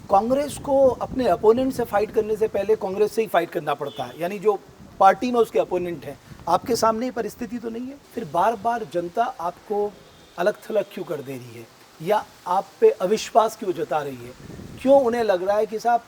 कांग्रेस को अपने अपोनेंट से फाइट करने से पहले कांग्रेस से ही फाइट करना पड़ता है, यानी जो पार्टी में उसके अपोनेंट हैं। आपके सामने ये परिस्थिति तो नहीं है? फिर बार बार जनता आपको अलग थलग क्यों कर दे रही है, या आप पे अविश्वास क्यों जता रही है? क्यों उन्हें लग रहा है कि साहब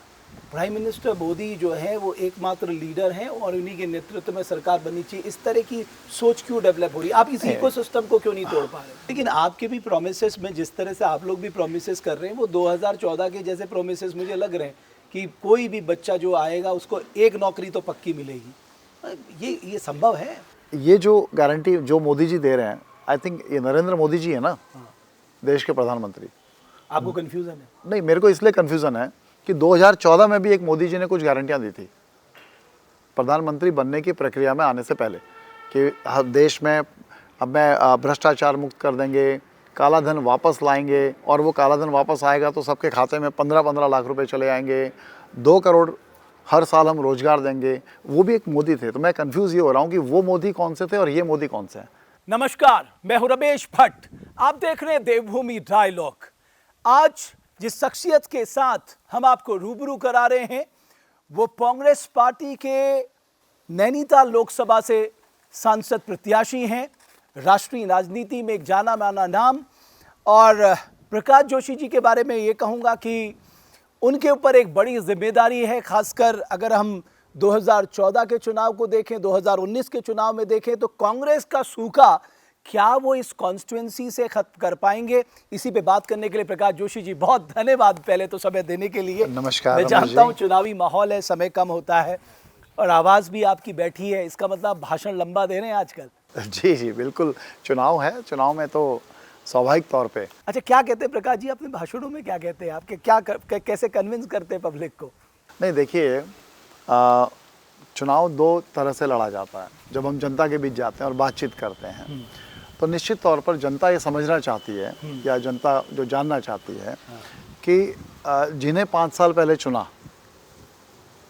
प्राइम मिनिस्टर मोदी जो है वो एकमात्र लीडर हैं और उन्हीं के नेतृत्व में सरकार बननी चाहिए? इस तरह की सोच क्यों डेवलप हो रही है? आप इस इकोसिस्टम को क्यों नहीं तोड़ पा रहे? लेकिन आपके भी प्रोमिसेस में जिस तरह से आप लोग भी प्रोमिसेस कर रहे हैं वो 2014 के जैसे प्रोमिसेस मुझे लग रहे हैं कि कोई भी बच्चा जो आएगा उसको एक नौकरी तो पक्की मिलेगी। ये संभव है? ये जो गारंटी जो मोदी जी दे रहे हैं, आई थिंक ये नरेंद्र मोदी जी है ना, देश के प्रधानमंत्री। आपको कंफ्यूजन है? नहीं, मेरे को इसलिए कंफ्यूजन है कि 2014 में भी एक मोदी जी ने कुछ गारंटियां दी थी प्रधानमंत्री बनने की प्रक्रिया में आने से पहले कि देश में अब मैं भ्रष्टाचार मुक्त कर देंगे, काला धन वापस लाएंगे, और वो काला धन वापस आएगा तो सबके खाते में 15-15 लाख रुपए चले आएंगे, 2 करोड़ हर साल हम रोजगार देंगे। वो भी एक मोदी थे। तो मैं कंफ्यूज ये हो रहा हूँ कि वो मोदी कौन से थे और ये मोदी कौन से हैं। नमस्कार, मैं हूं रमेश भट्ट। आप देख रहे हैं देवभूमि डायलॉग। आज जिस शख्सियत के साथ हम आपको रूबरू करा रहे हैं वो कांग्रेस पार्टी के नैनीताल लोकसभा से सांसद प्रत्याशी हैं, राष्ट्रीय राजनीति में एक जाना माना नाम। और प्रकाश जोशी जी के बारे में ये कहूँगा कि उनके ऊपर एक बड़ी जिम्मेदारी है, खासकर अगर हम 2014 के चुनाव को देखें, 2019 के चुनाव में देखें तो कांग्रेस का सूखा क्या वो इस कॉन्स्टिट्यूंसी से खत्म कर पाएंगे? इसी पे बात करने के लिए प्रकाश जोशी जी बहुत धन्यवाद पहले तो समय देने के लिए। नमस्कार। मैं जानता हूँ चुनावी माहौल है, समय कम होता है और आवाज़ भी आपकी बैठी है, इसका मतलब भाषण लंबा दे रहे हैं आजकल। जी जी बिल्कुल, चुनाव है, चुनाव में तो स्वाभाविक तौर पे। अच्छा, क्या कहते हैं प्रकाश जी अपने भाषणों में? क्या कहते हैं आपके? कैसे कन्विंस करते हैं पब्लिक को? नहीं, देखिए, चुनाव 2 तरह से लड़ा जाता है। जब हम जनता के बीच जाते हैं और बातचीत करते हैं तो निश्चित तौर पर जनता ये समझना चाहती है, या जनता जो जानना चाहती है कि जिन्हें 5 साल पहले चुना,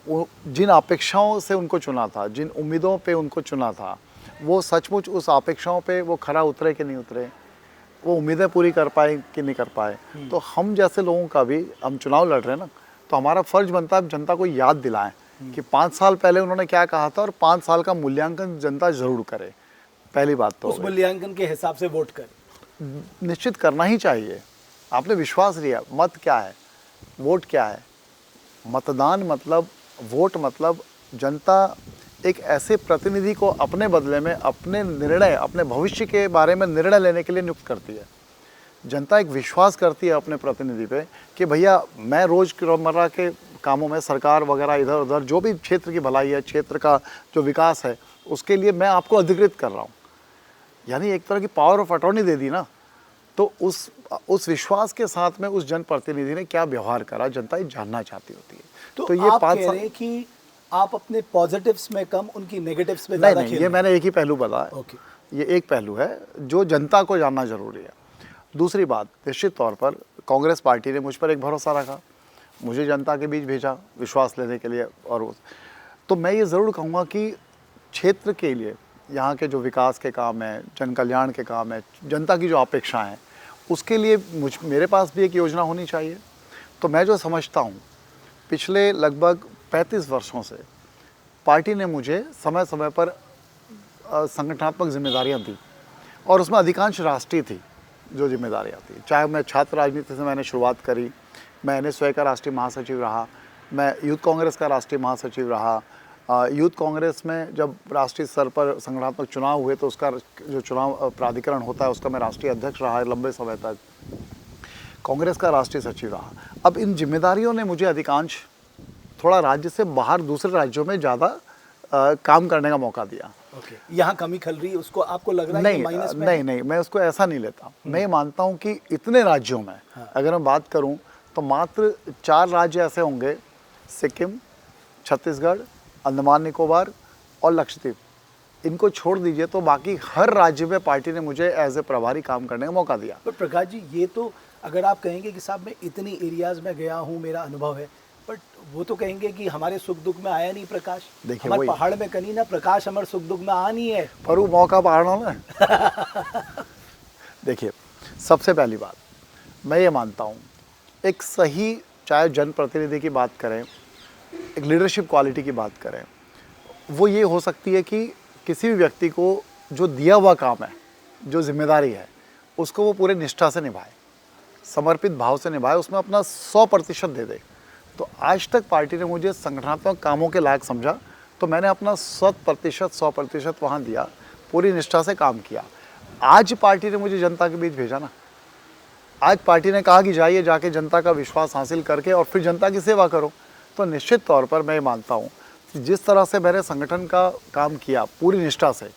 वो जिन अपेक्षाओं से उनको चुना था, जिन उम्मीदों पे उनको चुना था, वो सचमुच उस अपेक्षाओं पे वो खरा उतरे कि नहीं उतरे, वो उम्मीदें पूरी कर पाए कि नहीं कर पाए। तो हम जैसे लोगों का भी, हम चुनाव लड़ रहे हैं ना, तो हमारा फर्ज बनता है जनता को याद दिलाएं कि 5 साल पहले उन्होंने क्या कहा था, और 5 साल का मूल्यांकन जनता जरूर करे। पहली बात तो उस मूल्यांकन के हिसाब से वोट करें। निश्चित करना ही चाहिए। आपने विश्वास लिया, मत क्या है, वोट क्या है? मतदान मतलब, वोट मतलब जनता एक ऐसे प्रतिनिधि को अपने बदले में अपने निर्णय, अपने भविष्य के बारे में निर्णय लेने के लिए नियुक्त करती है। जनता एक विश्वास करती है अपने प्रतिनिधि पे कि भैया मैं रोज़मर्रा के कामों में, सरकार वगैरह इधर उधर जो भी क्षेत्र की भलाई है, क्षेत्र का जो विकास है, उसके लिए मैं आपको अधिकृत कर रहा हूँ। यानी एक तरह की पावर ऑफ अटॉर्नी दे दी ना। तो उस विश्वास के साथ में उस जनप्रतिनिधि ने क्या व्यवहार करा, जनता ये जानना चाहती होती है। तो ये आप कह रहे हैं कि आप अपने पॉजिटिव्स में कम, उनकी नेगेटिव्स में ज़्यादा नहीं, ये मैंने एक ही पहलू बताया। ओके, ये एक पहलू है जो जनता को जानना जरूरी है। दूसरी बात, निश्चित तौर पर कांग्रेस पार्टी ने मुझ पर एक भरोसा रखा, मुझे जनता के बीच भेजा विश्वास लेने के लिए। और तो मैं ये ज़रूर कहूँगा कि क्षेत्र के लिए, यहाँ के जो विकास के काम हैं, जन कल्याण के काम हैं, जनता की जो अपेक्षाएं हैं, उसके लिए मेरे पास भी एक योजना होनी चाहिए। तो मैं जो समझता हूँ, पिछले लगभग 35 वर्षों से पार्टी ने मुझे समय समय पर संगठनात्मक जिम्मेदारियाँ दी, और उसमें अधिकांश राष्ट्रीय थी जो जिम्मेदारियाँ थी। चाहे मैं छात्र राजनीति से मैंने शुरुआत करी, मैं NSY का राष्ट्रीय महासचिव रहा, मैं यूथ कांग्रेस का राष्ट्रीय महासचिव रहा, यूथ कांग्रेस में जब राष्ट्रीय स्तर पर संगठनात्मक चुनाव हुए तो उसका जो चुनाव प्राधिकरण होता है उसका मैं राष्ट्रीय अध्यक्ष रहा लंबे समय तक, कांग्रेस का राष्ट्रीय सचिव रहा। अब इन जिम्मेदारियों ने मुझे अधिकांश थोड़ा राज्य से बाहर दूसरे राज्यों में ज़्यादा काम करने का मौका दिया। ओके, यहाँ कमी खल रही है उसको आपको लग रहा है नहीं, कि माइनस में? नहीं, मैं उसको ऐसा नहीं लेता। मैं ये मानता हूँ कि इतने राज्यों में अगर मैं बात करूँ तो मात्र 4 राज्य ऐसे होंगे, सिक्किम, छत्तीसगढ़, अंडमान निकोबार और लक्षद्वीप। इनको छोड़ दीजिए तो बाकी हर राज्य में पार्टी ने मुझे एज ए प्रभारी काम करने का मौका दिया। पर प्रकाश जी, ये तो अगर आप कहेंगे कि साहब मैं इतनी एरियाज में गया हूँ, मेरा अनुभव है, बट वो तो कहेंगे कि हमारे सुख दुख में आया नहीं प्रकाश। देखिए, हमारे पहाड़ में कहीं ना प्रकाश हमारे सुख दुख में आ नहीं है, पर वो मौका पहाड़ों में। देखिए, सबसे पहली बात मैं ये मानता हूँ, एक सही चाहे जनप्रतिनिधि की बात करें, एक लीडरशिप क्वालिटी की बात करें, वो ये हो सकती है कि किसी भी व्यक्ति को जो दिया हुआ काम है, जो जिम्मेदारी है, उसको वो पूरे निष्ठा से निभाए, समर्पित भाव से निभाए, उसमें अपना 100% दे दे। तो आज तक पार्टी ने मुझे संगठनात्मक कामों के लायक समझा, तो मैंने अपना 100% वहाँ दिया, पूरी निष्ठा से काम किया। आज पार्टी ने मुझे जनता के बीच भेजा ना, आज पार्टी ने कहा कि जाइए, जाके जनता का विश्वास हासिल करके और फिर जनता की सेवा करो। तो निश्चित तौर पर मैं मानता हूँ कि जिस तरह से मैंने संगठन का काम किया पूरी निष्ठा से,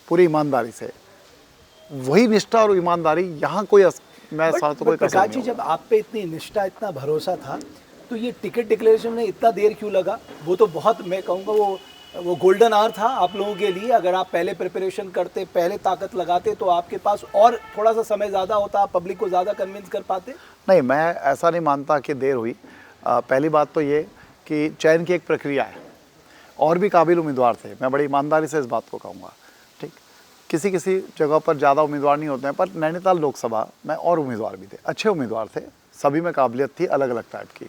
पूरी ईमानदारी से, वही निष्ठा और ईमानदारी यहाँ कोई मैं साथ तो कोई कसर प्रकाश जी, नहीं जब आप पे इतनी निष्ठा, इतना भरोसा था, तो ये टिकट डिक्लेरेशन में इतना देर क्यों लगा? वो तो बहुत, मैं कहूँगा वो गोल्डन आवर था आप लोगों के लिए। अगर आप पहले प्रिपरेशन करते, पहले ताकत लगाते, तो आपके पास और थोड़ा सा समय ज़्यादा होता, आप पब्लिक को ज़्यादा कन्विंस कर पाते। नहीं, मैं ऐसा नहीं मानता कि देर हुई। पहली बात तो ये कि चयन की एक प्रक्रिया है, और भी काबिल उम्मीदवार थे, मैं बड़ी ईमानदारी से इस बात को कहूँगा। ठीक, किसी किसी जगह पर ज़्यादा उम्मीदवार नहीं होते हैं, पर नैनीताल लोकसभा में और उम्मीदवार भी थे, अच्छे उम्मीदवार थे, सभी में काबिलियत थी अलग अलग टाइप की।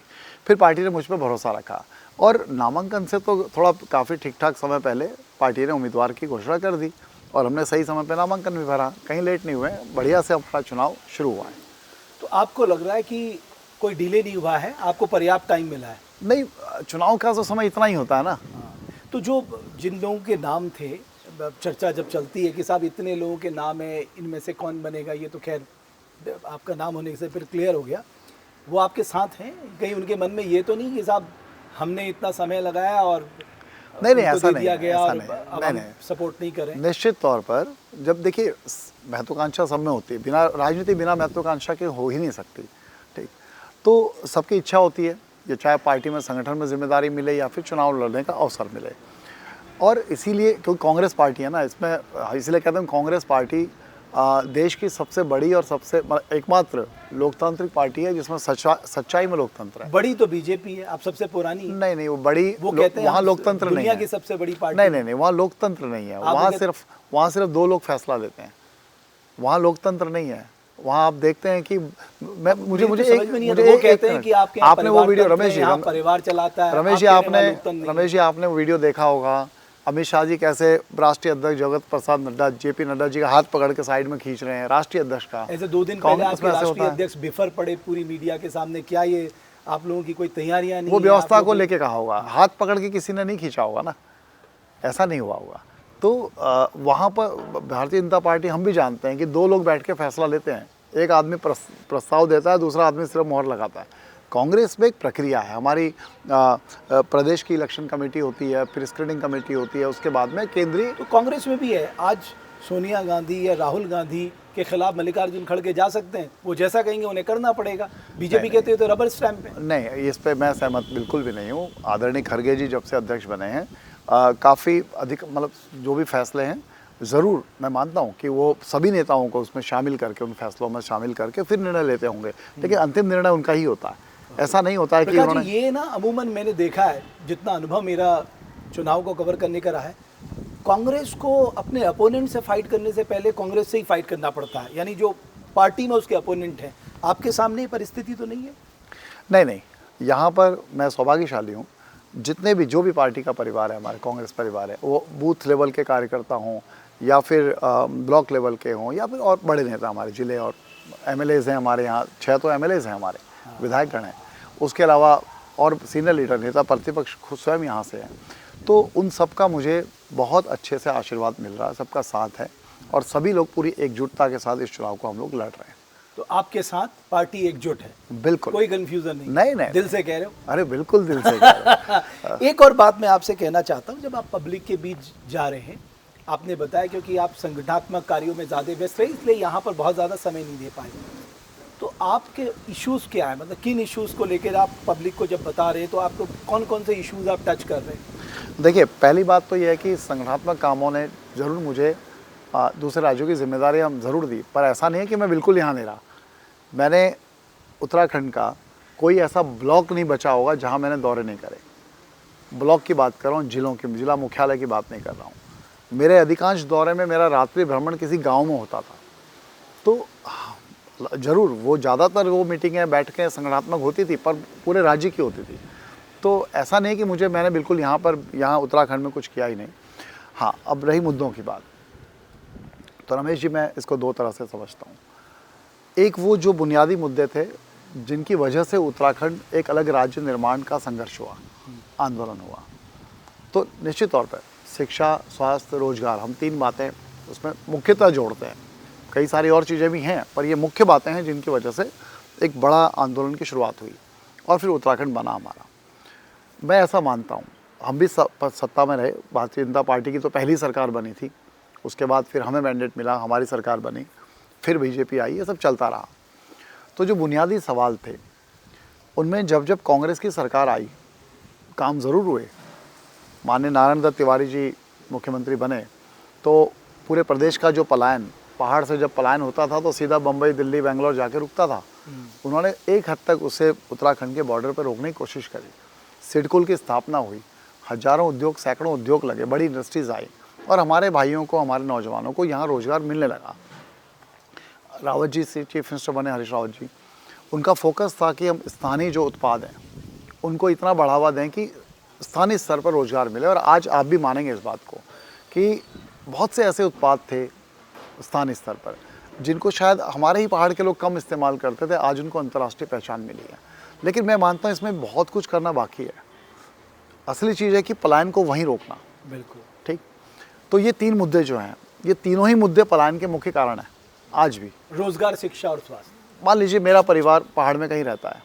फिर पार्टी ने मुझ पर भरोसा रखा, और नामांकन से तो थोड़ा काफ़ी ठीक ठाक समय पहले पार्टी ने उम्मीदवार की घोषणा कर दी, और हमने सही समय पर नामांकन भी भरा, कहीं लेट नहीं हुए, बढ़िया से हमारा चुनाव शुरू हुआ है। तो आपको लग रहा है कि कोई डिले नहीं हुआ है, आपको पर्याप्त टाइम मिला है? नहीं, चुनाव का तो समय इतना ही होता है ना। तो जो जिन लोगों के नाम थे, चर्चा जब चलती है कि साहब इतने लोगों के नाम है, इनमें से कौन बनेगा, ये तो खैर आपका नाम होने से फिर क्लियर हो गया, वो आपके साथ हैं? कहीं उनके मन में ये तो नहीं कि साहब हमने इतना समय लगाया और नहीं, उनको ऐसा दे नहीं दिया है, गया ऐसा और नहीं, अब नहीं, हम नहीं। सपोर्ट नहीं करें? निश्चित तौर पर जब देखिए महत्वाकांक्षा सब में होती है, बिना राजनीति बिना महत्वाकांक्षा के हो ही नहीं सकती। ठीक, तो सबकी इच्छा होती है, ये चाहे पार्टी में, संगठन में जिम्मेदारी मिले या फिर चुनाव लड़ने का अवसर मिले। और इसीलिए क्योंकि कांग्रेस पार्टी है ना, इसमें इसलिए कहते हैं कांग्रेस पार्टी देश की सबसे बड़ी और सबसे एकमात्र लोकतांत्रिक पार्टी है जिसमें सच्चाई में लोकतंत्र है। बड़ी तो बीजेपी है, आप सबसे पुरानी। नहीं नहीं, वो बड़ी, वो कहते हैं वहाँ हम लोकतंत्र नहीं दुनिया है। की सबसे बड़ी पार्टी। नहीं नहीं नहीं, वहाँ लोकतंत्र नहीं है, वहाँ सिर्फ दो लोग फैसला देते हैं, वहाँ लोकतंत्र नहीं है। वहाँ आप देखते हैं कि मुझे वो कहते हैं कि आपने वो वीडियो, रमेश जी, परिवार चलाता है, रमेश जी आपने वो वीडियो देखा होगा, अमित शाह जी कैसे राष्ट्रीय अध्यक्ष जगत प्रसाद नड्डा, जेपी नड्डा जी का हाथ पकड़ के साइड में खींच रहे हैं, राष्ट्रीय अध्यक्ष का। ऐसे 2 दिन पहले आपके राष्ट्रीय अध्यक्ष बिफर पड़े पूरी मीडिया के सामने। क्या ये आप लोगों की कोई तैयारियां नहीं? वो व्यवस्था को लेके कहा होगा, हाथ पकड़ के किसी ने नहीं खींचा होगा ना, ऐसा नहीं हुआ होगा। तो वहाँ पर भारतीय जनता पार्टी, हम भी जानते हैं कि 2 लोग बैठ के फैसला लेते हैं, एक आदमी प्रस्ताव देता है, दूसरा आदमी सिर्फ मोहर लगाता है। कांग्रेस में एक प्रक्रिया है, हमारी प्रदेश की इलेक्शन कमेटी होती है, फिर स्क्रीनिंग कमेटी होती है, उसके बाद में केंद्रीय। तो कांग्रेस में भी है, आज सोनिया गांधी या राहुल गांधी के खिलाफ मल्लिकार्जुन खड़गे जा सकते हैं, वो जैसा कहेंगे उन्हें करना पड़ेगा। बीजेपी कहते हैं तो रबर स्टैंप है। नहीं, इस पे मैं सहमत बिल्कुल भी नहीं हूँ। आदरणीय खड़गे जी जब से अध्यक्ष बने हैं, काफ़ी अधिक मतलब जो भी फैसले हैं, ज़रूर मैं मानता हूँ कि वो सभी नेताओं को उसमें शामिल करके, उन फैसलों में शामिल करके फिर निर्णय लेते होंगे, लेकिन अंतिम निर्णय उनका ही होता है। ऐसा नहीं होता है कि उन्होंने, ये ना अमूमन मैंने देखा है, जितना अनुभव मेरा चुनाव को कवर करने का रहा है, कांग्रेस को अपने अपोनेंट से फाइट करने से पहले कांग्रेस से ही फाइट करना पड़ता है, यानी जो पार्टी में उसके अपोनेंट हैं। आपके सामने ये परिस्थिति तो नहीं है? नहीं नहीं, यहाँ पर मैं सौभाग्यशाली हूँ, जितने भी जो भी पार्टी का परिवार है, हमारे कांग्रेस परिवार है, वो बूथ लेवल के कार्यकर्ता हों या फिर ब्लॉक लेवल के हों या फिर और बड़े नेता, हमारे जिले और एमएलएज हैं हमारे यहाँ, 6 तो एमएलएज हैं हमारे, विधायकगण हैं, उसके अलावा और सीनियर लीडर नेता प्रतिपक्ष खुद स्वयं यहाँ से हैं। तो उन सब का मुझे बहुत अच्छे से आशीर्वाद मिल रहा है, सबका साथ है, और सभी लोग पूरी एकजुटता के साथ इस चुनाव को हम लोग लड़ रहे हैं। तो आपके साथ पार्टी एकजुट है? बिल्कुल, कोई कंफ्यूजन नहीं? नहीं नहीं, दिल से कह रहे हो? अरे बिल्कुल दिल से कह रहे हो। एक और बात मैं आपसे कहना चाहता हूँ, जब आप पब्लिक के बीच जा रहे हैं, आपने बताया क्योंकि आप संगठनात्मक कार्यों में ज़्यादा व्यस्त रहे, इसलिए यहाँ पर बहुत ज़्यादा समय नहीं दे पाए, तो आपके इश्यूज़ क्या है? मतलब किन इश्यूज़ को लेकर आप पब्लिक को जब बता रहे हैं, तो आपको कौन कौन से इश्यूज़ आप टच कर रहे हैं? देखिए, पहली बात तो यह है कि संगठनात्मक कामों ने ज़रूर मुझे दूसरे राज्यों की जिम्मेदारियाँ ज़रूर दी, पर ऐसा नहीं है कि मैं बिल्कुल यहाँ नहीं रहा। मैंने उत्तराखंड का कोई ऐसा ब्लॉक नहीं बचा होगा जहाँ मैंने दौरे नहीं करे। ब्लॉक की बात कर रहा हूँ, जिलों की, जिला मुख्यालय की बात नहीं कर रहा हूँ। मेरे अधिकांश दौरे में मेरा रात्रि भ्रमण किसी गांव में होता था। तो जरूर वो ज़्यादातर वो मीटिंगें बैठकें संगठनात्मक होती थी, पर पूरे राज्य की होती थी। तो ऐसा नहीं कि मैंने बिल्कुल यहाँ उत्तराखंड में कुछ किया ही नहीं। हाँ, अब रही मुद्दों की बात, तो रमेश जी मैं इसको दो तरह से समझता हूँ। एक वो जो बुनियादी मुद्दे थे जिनकी वजह से उत्तराखंड एक अलग राज्य निर्माण का संघर्ष हुआ, आंदोलन हुआ, तो निश्चित तौर पर शिक्षा, स्वास्थ्य, रोजगार, हम तीन बातें उसमें मुख्यतः जोड़ते हैं। कई सारी और चीज़ें भी हैं, पर ये मुख्य बातें हैं जिनकी वजह से एक बड़ा आंदोलन की शुरुआत हुई और फिर उत्तराखंड बना हमारा। मैं ऐसा मानता हूँ, हम भी सत्ता में रहे, भारतीय जनता पार्टी की तो पहली सरकार बनी थी, उसके बाद फिर हमें मैंडेट मिला, हमारी सरकार बनी, फिर बीजेपी आई, ये सब चलता रहा। तो जो बुनियादी सवाल थे उनमें जब जब कांग्रेस की सरकार आई, काम ज़रूर हुए। माननीय नारायण दत्त तिवारी जी मुख्यमंत्री बने तो पूरे प्रदेश का जो पलायन, पहाड़ से जब पलायन होता था तो सीधा बम्बई, दिल्ली, बेंगलोर जाके रुकता था। उन्होंने एक हद तक उसे उत्तराखंड के बॉर्डर पर रोकने की कोशिश करी। सिडकुल की स्थापना हुई, हजारों उद्योग, सैकड़ों उद्योग लगे, बड़ी इंडस्ट्रीज आई और हमारे भाइयों को, हमारे नौजवानों को यहाँ रोजगार मिलने लगा। रावत जी से चीफ मिनिस्टर बने, हरीश रावत जी, उनका फोकस था कि हम स्थानीय जो उत्पाद हैं उनको इतना बढ़ावा दें कि स्थानीय स्तर पर रोजगार मिले। और आज आप भी मानेंगे इस बात को कि बहुत से ऐसे उत्पाद थे स्थानीय स्तर पर जिनको शायद हमारे ही पहाड़ के लोग कम इस्तेमाल करते थे, आज उनको अंतर्राष्ट्रीय पहचान मिली है। लेकिन मैं मानता हूँ इसमें बहुत कुछ करना बाकी है। असली चीज़ है कि पलायन को वहीं रोकना। बिल्कुल ठीक। तो ये तीन मुद्दे जो हैं, ये तीनों ही मुद्दे पलायन के मुख्य कारण हैं आज भी। रोजगार, शिक्षा और स्वास्थ्य। मान लीजिए मेरा परिवार पहाड़ में कहीं रहता है,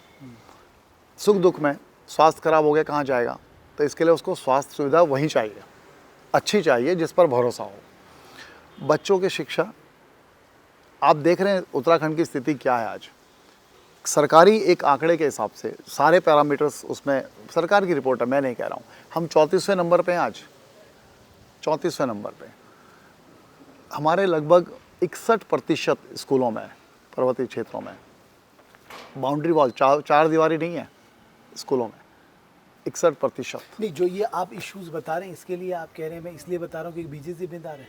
सुख दुख में स्वास्थ्य खराब हो गया, कहाँ जाएगा? तो इसके लिए उसको स्वास्थ्य सुविधा वहीं चाहिए, अच्छी चाहिए, जिस पर भरोसा हो। बच्चों की शिक्षा, आप देख रहे हैं उत्तराखंड की स्थिति क्या है आज। सरकारी एक आंकड़े के हिसाब से सारे पैरामीटर्स, उसमें सरकार की रिपोर्ट है, मैं नहीं कह रहा हूँ, हम 34वें नंबर पे हैं आज, 34वें नंबर पे। हमारे लगभग 61% स्कूलों में, पर्वतीय क्षेत्रों में बाउंड्री वॉल, चार दीवारी नहीं है स्कूलों में, 61%। नहीं, जो ये आप इश्यूज बता रहे हैं इसके लिए आप कह रहे हैं, मैं इसलिए बता रहा हूँ कि बीजेपी जिम्मेदार है।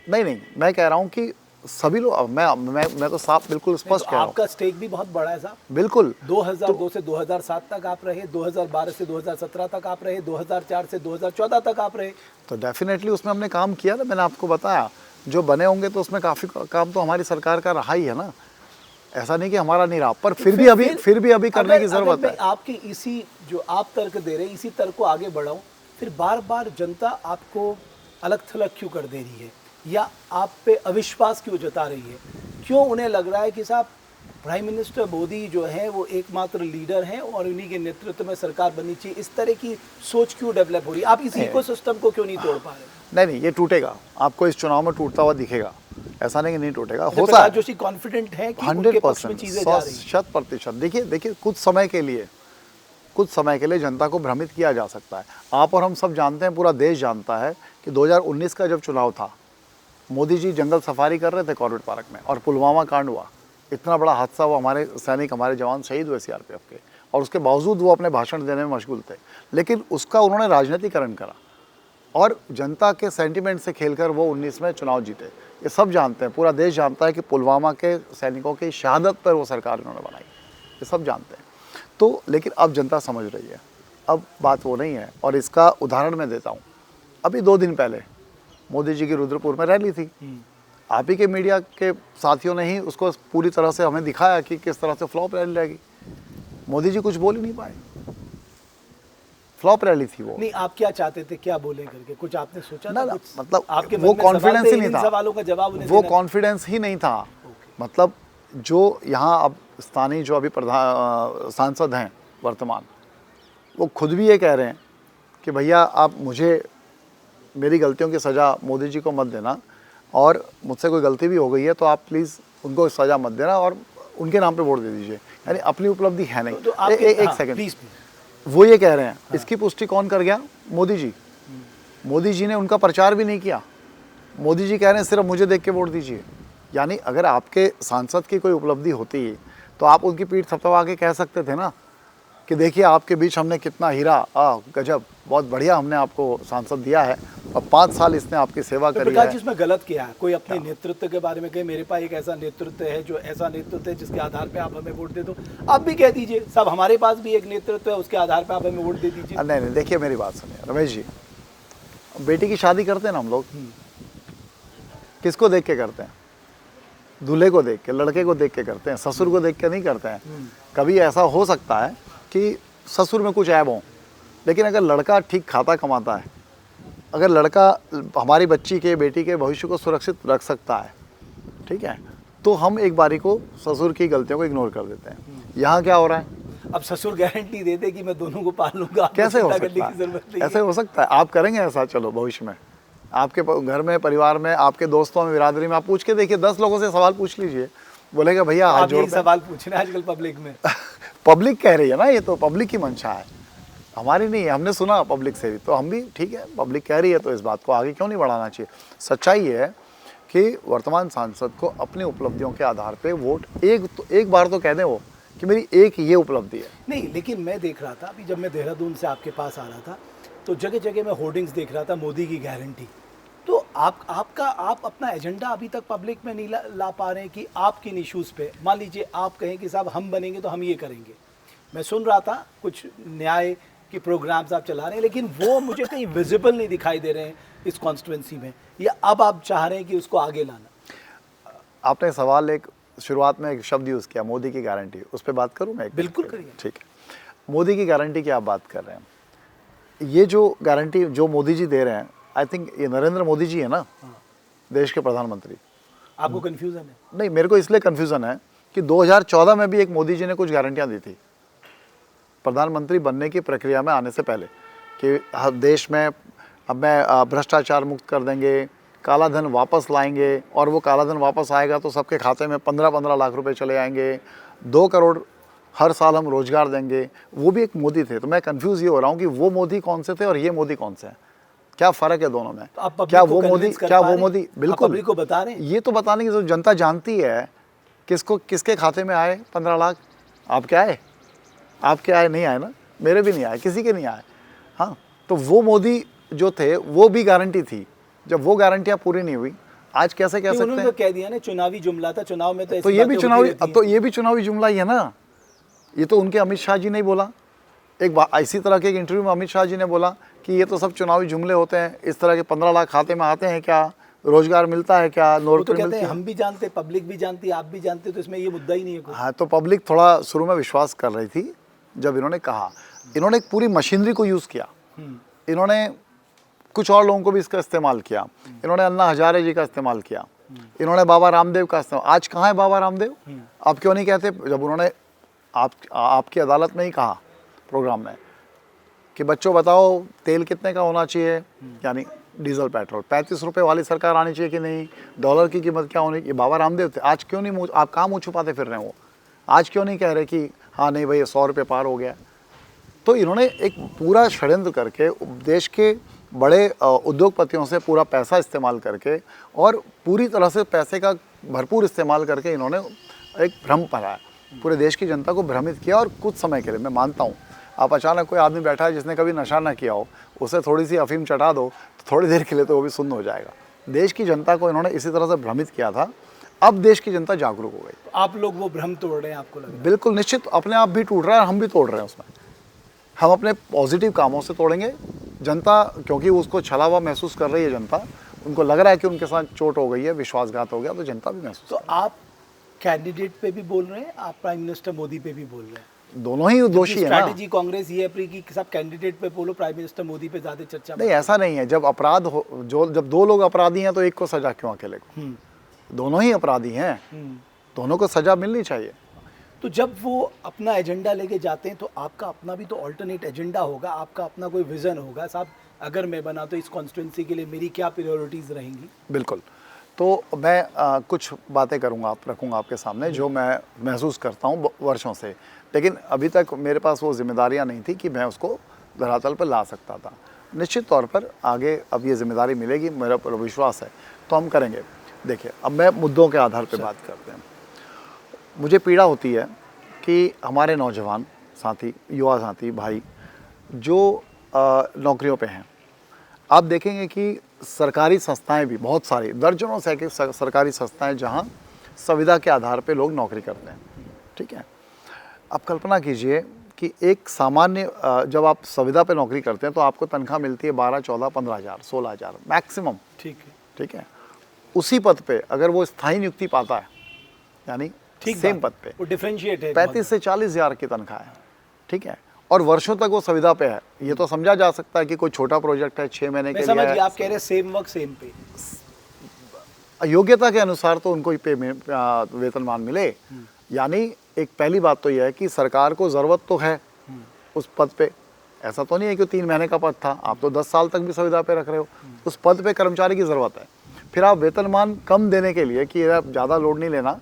नहीं, मैं कह रहा हूँ कि सभी लोग, मैं तो साफ बिल्कुल स्पष्ट कह रहा हूँ। आपका स्टेक भी बहुत बड़ा है साहब। बिल्कुल। 2002 से 2007 तक आप रहे, 2012 से 2017 तक आप रहे, 2004 से 2014 तक आप रहे। तो डेफिनेटली उसमें हमने काम किया ना, मैंने आपको बताया। जो बने होंगे तो उसमें काफ़ी काम तो हमारी सरकार का रहा ही है ना, ऐसा नहीं कि हमारा नहीं रहा, पर फिर भी अभी करने की ज़रूरत है। आपकी इसी जो आप तर्क दे रहे हैं, इसी तर्क को आगे बढ़ाऊं, फिर बार बार जनता आपको अलग थलग क्यों कर दे रही है, या आप पे अविश्वास क्यों जता रही है? क्यों उन्हें लग रहा है कि साहब प्राइम मिनिस्टर मोदी जो है वो एकमात्र लीडर हैं और उन्हीं के नेतृत्व में सरकार बननी चाहिए? इस तरह की सोच क्यों डेवलप हो रही है? आप इस इकोसिस्टम को क्यों नहीं तोड़ पा रहे? नहीं, ये टूटेगा, आपको इस चुनाव में टूटता हुआ दिखेगा, ऐसा नहीं कि नहीं टूटेगा। होता है। प्रकाश जोशी कॉन्फिडेंट है कि उनके पक्ष में चीजें जा रही हैं। 100%। देखिए कुछ समय के लिए जनता को भ्रमित किया जा सकता है। आप और हम सब जानते हैं, पूरा देश जानता है कि 2019 का जब चुनाव था, मोदी जी जंगल सफारी कर रहे थे कॉर्बेट पार्क में और पुलवामा कांड हुआ, इतना बड़ा हादसा हुआ, हमारे सैनिक, हमारे जवान शहीद हुए सीआरपीएफ के, और उसके बावजूद वो अपने भाषण देने में मशगूल थे। लेकिन उसका उन्होंने राजनीतिकरण करा और जनता के सेंटिमेंट से खेलकर वो 19 में चुनाव जीते। ये सब जानते हैं, पूरा देश जानता है कि पुलवामा के सैनिकों की शहादत पर वो सरकार उन्होंने बनाई, ये सब जानते हैं। तो लेकिन अब जनता समझ रही है, अब बात वो नहीं है। और इसका उदाहरण मैं देता हूँ, अभी 2 दिन पहले मोदी जी की रुद्रपुर में रैली थी। आप ही के मीडिया के साथियों ने ही उसको पूरी तरह से हमें दिखाया कि किस तरह से फ्लॉप रैली रहेगी। मोदी जी कुछ बोल ही नहीं पाए, फ्लॉप रैली थी वो। नहीं, आप क्या चाहते थे, क्या बोले करके कुछ आपने सोचा ना, था? मतलब आपके वो कॉन्फिडेंस ही नहीं था, सवालों का जवाब वो कॉन्फिडेंस ही नहीं था। मतलब जो यहाँ अब स्थानीय जो अभी सांसद हैं वर्तमान, वो खुद भी ये कह रहे हैं कि भैया आप मुझे, मेरी गलतियों की सज़ा मोदी जी को मत देना, और मुझसे कोई गलती भी हो गई है तो आप प्लीज़ उनको सज़ा मत देना और उनके नाम पे वोट दे दीजिए। यानी अपनी उपलब्धि है नहीं। तो एक सेकंड, वो ये कह रहे हैं। इसकी पुष्टि कौन कर गया? मोदी जी। मोदी जी ने उनका प्रचार भी नहीं किया। मोदी जी कह रहे हैं सिर्फ मुझे देख के वोट दीजिए। यानी अगर आपके सांसद की कोई उपलब्धि होती तो आप उनकी पीठ थपथपा के कह सकते थे ना कि देखिए आपके बीच हमने कितना हीरा गजब, बहुत बढ़िया हमने आपको सांसद दिया है और 5 साल इसने आपकी सेवा तो करी प्रकाश है। जी, इसमें गलत क्या है? कोई अपने नेतृत्व के बारे में कहे मेरे पास एक ऐसा नेतृत्व है, जो ऐसा नेतृत्व है जिसके आधार पे आप हमें वोट दे दो। आप भी कह दीजिए साहब हमारे पास भी एक नेतृत्व है, उसके आधार पे आप हमें वोट दे दीजिए। नहीं नहीं, देखिए मेरी बात सुनिए रमेश जी, बेटी की शादी करते हैं ना हम लोग, किसको देख के करते हैं? दूल्हे को देख के, लड़के को देख के करते हैं, ससुर को देख के नहीं करते हैं। कभी ऐसा हो सकता है कि ससुर में कुछ ऐब हो, लेकिन अगर लड़का ठीक खाता कमाता है, अगर लड़का हमारी बच्ची के, बेटी के भविष्य को सुरक्षित रख सकता है, ठीक है, तो हम एक बारी को ससुर की गलतियों को इग्नोर कर देते हैं। यहाँ क्या हो रहा है? अब ससुर गारंटी दे दे कि मैं दोनों को पाल लूंगा, आपको कैसे हो चिंता करने सकता की जरूरत है? नहीं है। ऐसे हो सकता है? आप करेंगे ऐसा? चलो भविष्य में आपके घर में, परिवार में, आपके दोस्तों में, बिरादरी में आप पूछ के देखिए, 10 लोगों से सवाल पूछ लीजिए, बोलेगा भैया हाथ आप यही जोड़ सवाल पूछ रहे हैं आजकल पब्लिक में। पब्लिक कह रही है ना, ये तो पब्लिक की मंशा है, हमारी नहीं है। हमने सुना पब्लिक से भी, तो हम भी ठीक है, पब्लिक कह रही है तो इस बात को आगे क्यों नहीं बढ़ाना चाहिए। सच्चाई ये है कि वर्तमान सांसद को अपनी उपलब्धियों के आधार पे वोट एक बार तो कह दें वो कि मेरी एक ये उपलब्धि है। नहीं, लेकिन मैं देख रहा था अभी जब मैं देहरादून से आपके पास आ रहा था, तो जगह जगह मैं होर्डिंग्स देख रहा था, मोदी की गारंटी। तो आप अपना एजेंडा अभी तक पब्लिक में नहीं ला पा रहे हैं कि आप किन इश्यूज़ पे, मान लीजिए आप कहें कि साहब हम बनेंगे तो हम ये करेंगे। मैं सुन रहा था कुछ न्याय के प्रोग्राम्स आप चला रहे हैं, लेकिन वो मुझे कहीं विजिबल नहीं दिखाई दे रहे हैं इस कॉन्स्टिट्यूंसी में, या अब आप चाह रहे हैं कि उसको आगे लाना? आपने सवाल एक शुरुआत में एक शब्द यूज़ किया, मोदी की गारंटी, उस पर बात करूँ मैं? बिल्कुल करिए। ठीक है, मोदी की गारंटी की आप बात कर रहे हैं। ये जो गारंटी जो मोदी जी दे रहे हैं, आई थिंक ये नरेंद्र मोदी जी है ना, देश के प्रधानमंत्री। आपको कन्फ्यूजन है? नहीं, मेरे को इसलिए कन्फ्यूज़न है कि 2014 में भी एक मोदी जी ने कुछ गारंटियाँ दी थी प्रधानमंत्री बनने की प्रक्रिया में आने से पहले, कि देश में अब मैं भ्रष्टाचार मुक्त कर देंगे, काला धन वापस लाएंगे, और वो काला धन वापस आएगा तो सबके खाते में 15-15 लाख रुपए चले आएंगे, 2 करोड़ हर साल हम रोजगार देंगे। वो भी एक मोदी थे। तो मैं कंफ्यूज ये हो रहा हूँ कि वो मोदी कौन से थे और ये मोदी कौन से हैं, क्या फ़र्क है दोनों में? तो आप पब्लिक क्या को वो मोदी, convince कर क्या पा वो रहे हैं? मोदी? आप बिल्कुल पब्लिक को बता रहे हैं? ये तो बताने की, तो जनता जानती है किसको, किसके खाते में आए 15 लाख। आपके आए? आपके आए? नहीं आए ना, मेरे भी नहीं आए, किसी के नहीं आए। हाँ, तो वो मोदी जो थे वो भी गारंटी थी, जब वो गारंटियाँ पूरी नहीं हुई, आज कैसे कह सकते उन्होंने हैं? तो कह दिया ना चुनावी जुमला था, चुनाव में तो ऐसी तो ये भी बातें चुनावी, होती रहती तो ये भी चुनावी जुमला ही है ना। ये तो उनके अमित शाह जी ने बोला, एक बात इसी तरह के एक इंटरव्यू में अमित शाह जी ने बोला कि ये तो सब चुनावी जुमले होते हैं, इस तरह के 15 लाख खाते में आते हैं क्या, रोजगार मिलता है क्या, वो तो नौकरी कहते मिलती हैं है? हम भी जानते, पब्लिक भी जानती, आप भी जानते, तो इसमें ये मुद्दा ही नहीं है कोई। हाँ, तो पब्लिक थोड़ा शुरू में विश्वास कर रही थी जब इन्होंने कहा। इन्होंने एक पूरी मशीनरी को यूज़ किया, इन्होंने कुछ और लोगों को भी इसका इस्तेमाल किया, इन्होंने अन्ना हजारे जी का इस्तेमाल किया, इन्होंने बाबा रामदेव का इस्तेमाल। आज कहाँ है बाबा रामदेव? आप क्यों नहीं कहते? जब उन्होंने आपकी अदालत में ही कहा प्रोग्राम में कि बच्चों बताओ तेल कितने का होना चाहिए, यानी डीजल पेट्रोल 35 रुपये वाली सरकार आनी चाहिए कि नहीं, डॉलर की कीमत क्या होनी, ये बाबा रामदेव थे। आज क्यों नहीं आप कहाँ मुँह छुपाते फिर रहे हैं? वो आज क्यों नहीं कह रहे कि हाँ नहीं भाई 100 रुपये पार हो गया? तो इन्होंने एक पूरा षड्यंत्र करके देश के बड़े उद्योगपतियों से पूरा पैसा इस्तेमाल करके और पूरी तरह से पैसे का भरपूर इस्तेमाल करके इन्होंने एक भ्रम फैलाया, पूरे देश की जनता को भ्रमित किया। और कुछ समय के लिए, मैं मानता हूँ, आप अचानक कोई आदमी बैठा है जिसने कभी नशा ना किया हो, उसे थोड़ी सी अफीम चटा दो तो थोड़ी देर के लिए तो वो भी सुन्न हो जाएगा। देश की जनता को इन्होंने इसी तरह से भ्रमित किया था। अब देश की जनता जागरूक हो गई। तो आप लोग वो भ्रम तोड़ रहे हैं, आपको लग रहा है? बिल्कुल निश्चित, अपने आप भी टूट रहा है, हम भी तोड़ रहे हैं उसमें। हम अपने पॉजिटिव कामों से तोड़ेंगे। जनता, क्योंकि उसको छला हुआ महसूस कर रही है जनता, उनको लग रहा है कि उनके साथ चोट हो गई है, विश्वासघात हो गया, तो जनता भी महसूस। तो आप कैंडिडेट पे भी बोल रहे हैं, आप प्राइम मिनिस्टर मोदी पे भी बोल रहे हैं? दोनों ही दोषी है ना। स्ट्रैटेजी कांग्रेस ये है कि सब कैंडिडेट पे बोलो, प्राइम मिनिस्टर मोदी पे ज्यादा चर्चा नहीं, ऐसा नहीं है। जब अपराध हो, जब दो लोग अपराधी हैं तो एक को सजा क्यों, अकेले को? दोनों ही अपराधी हैं, दोनों को सजा मिलनी चाहिए। तो जब वो अपना एजेंडा लेके जाते हैं तो आपका अपना भी तो ऑल्टरनेट एजेंडा होगा, आपका अपना कोई विजन होगा। साहब अगर मैं बना तो इस कॉन्स्टिट्यूंसी के लिए मेरी क्या प्रायोरिटीज़ रहेंगी? बिल्कुल। तो मैं कुछ बातें रखूँगा आपके सामने जो मैं महसूस करता हूँ वर्षों से, लेकिन अभी तक मेरे पास वो जिम्मेदारियाँ नहीं थी कि मैं उसको धरातल पर ला सकता था। निश्चित तौर पर आगे अब ये जिम्मेदारी मिलेगी, मेरा पर विश्वास है, तो हम करेंगे। देखिए, अब मैं मुद्दों के आधार पर बात करते हैं। मुझे पीड़ा होती है कि हमारे नौजवान साथी, युवा साथी भाई जो नौकरियों पे हैं, आप देखेंगे कि सरकारी संस्थाएं भी बहुत सारी, दर्जनों से सरकारी संस्थाएं जहां संविदा के आधार पे लोग नौकरी करते हैं, ठीक है। आप कल्पना कीजिए कि एक सामान्य जब आप संविदा पे नौकरी करते हैं तो आपको तनख्वाह मिलती है 12, 14, 15,000, 16,000 मैक्सिमम, ठीक है। उसी पद पे अगर वो स्थायी नियुक्ति पाता है, यानी सेम पद पे, वो डिफरेंशिएट है, 35 से 40,000 की तनख्वाह है, ठीक है, और वर्षों तक वो संविदा पे है। ये तो समझा जा सकता है कि कोई छोटा प्रोजेक्ट है, 6 महीने के लिए समझ गया, आप कह रहे हैं सेम वर्क सेम पे, योग्यता के अनुसार तो उनको पे वेतनमान मिले। यानी एक पहली बात तो यह है कि सरकार को ज़रूरत तो है उस पद पे, ऐसा तो नहीं है कि 3 महीने का पद था, आप तो 10 साल तक भी संविदा पे रख रहे हो, उस पद पे कर्मचारी की ज़रूरत है। फिर आप वेतनमान कम देने के लिए कि आप ज़्यादा लोड नहीं लेना,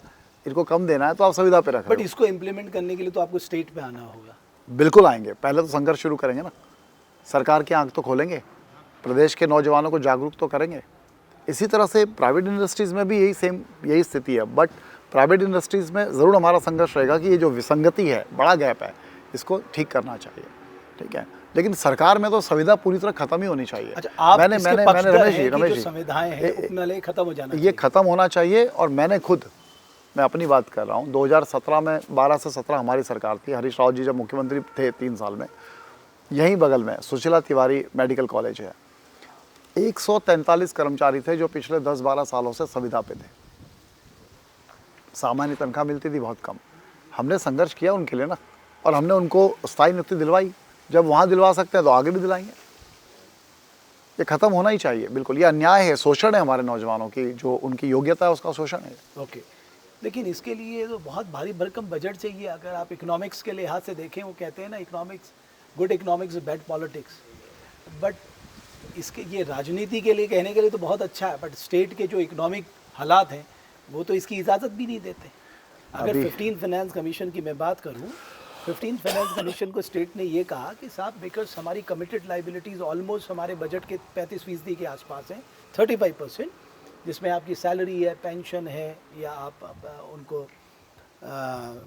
इनको कम देना है, तो आप संविदा पे रख रहे हो। बट इसको इम्प्लीमेंट करने के लिए तो आपको स्टेट पे आना होगा। बिल्कुल आएंगे, पहले तो संघर्ष शुरू करेंगे ना, सरकार की आंख तो खोलेंगे, प्रदेश के नौजवानों को जागरूक तो करेंगे। इसी तरह से प्राइवेट इंडस्ट्रीज़ में भी यही स्थिति है, बट प्राइवेट इंडस्ट्रीज़ में ज़रूर हमारा संघर्ष रहेगा कि ये जो विसंगति है, बड़ा गैप है, इसको ठीक करना चाहिए, ठीक है। लेकिन सरकार में तो संविदा पूरी तरह खत्म ही होनी चाहिए। अच्छा, आप मैंने रमेश जी संविधाएं हैं उपनालय खत्म हो जाना ये खत्म होना चाहिए। और मैं अपनी बात कर रहा हूँ, 2017 में 12 से 17 हमारी सरकार थी, हरीश रावत जी जब मुख्यमंत्री थे 3 साल में, यहीं बगल में सुशीला तिवारी मेडिकल कॉलेज है, 143 कर्मचारी थे जो पिछले 10-12 सालों से संविदा पे थे, सामान्य तनख्वाह मिलती थी बहुत कम। हमने संघर्ष किया उनके लिए ना, और हमने उनको स्थायी नियुक्ति दिलवाई। जब वहाँ दिलवा सकते हैं तो आगे भी दिलाएंगे। ये खत्म होना ही चाहिए, बिल्कुल। ये अन्याय है, शोषण है हमारे नौजवानों की, जो उनकी योग्यता है उसका शोषण है। ओके, लेकिन इसके लिए तो बहुत भारी भरकम बजट चाहिए। अगर आप इकोनॉमिक्स के लिहाज से देखें, वो कहते हैं ना, economics, good economics bad politics, but इसके ये राजनीति के लिए कहने के लिए तो बहुत अच्छा है, बट स्टेट के जो इकोनॉमिक हालात हैं वो तो इसकी इजाज़त भी नहीं देते। अगर 15 फाइनेंस कमीशन की मैं बात करूं, 15 फाइनेंस कमीशन को स्टेट ने ये कहा कि साहब, बिकॉज हमारी कमिटेड लाइबिलिटीज़ ऑलमोस्ट हमारे बजट के 35% के आसपास हैं, 35%, जिसमें आपकी सैलरी है, पेंशन है, या आप उनको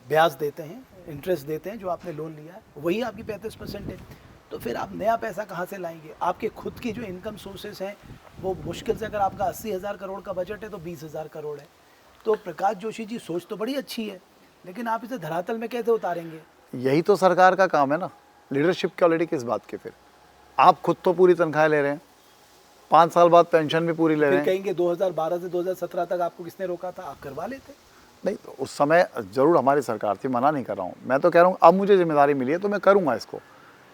ब्याज देते हैं, इंटरेस्ट देते हैं जो आपने लोन लिया है, वही आपकी 35% है। तो फिर आप नया पैसा कहाँ से लाएंगे? आपके खुद की जो इनकम सोर्सेस हैं वो मुश्किल से, अगर आपका 80,000 करोड़ का बजट है तो 20,000 करोड़ है। तो प्रकाश जोशी जी, सोच तो बड़ी अच्छी है, लेकिन आप इसे धरातल में कैसे उतारेंगे? यही तो सरकार का काम है ना, लीडरशिप क्वालिटी किस बात की? फिर आप खुद तो पूरी तनख्वाह ले रहे हैं, 5 साल बाद पेंशन भी पूरी ले रहे हैं। कहेंगे 2012 से 2017 तक आपको किसने रोका था? आप करवा लेते। नहीं, तो उस समय जरूर हमारी सरकार थी, मना नहीं कर रहा हूँ, मैं तो कह रहा हूँ अब मुझे जिम्मेदारी मिली है तो मैं करूँगा इसको।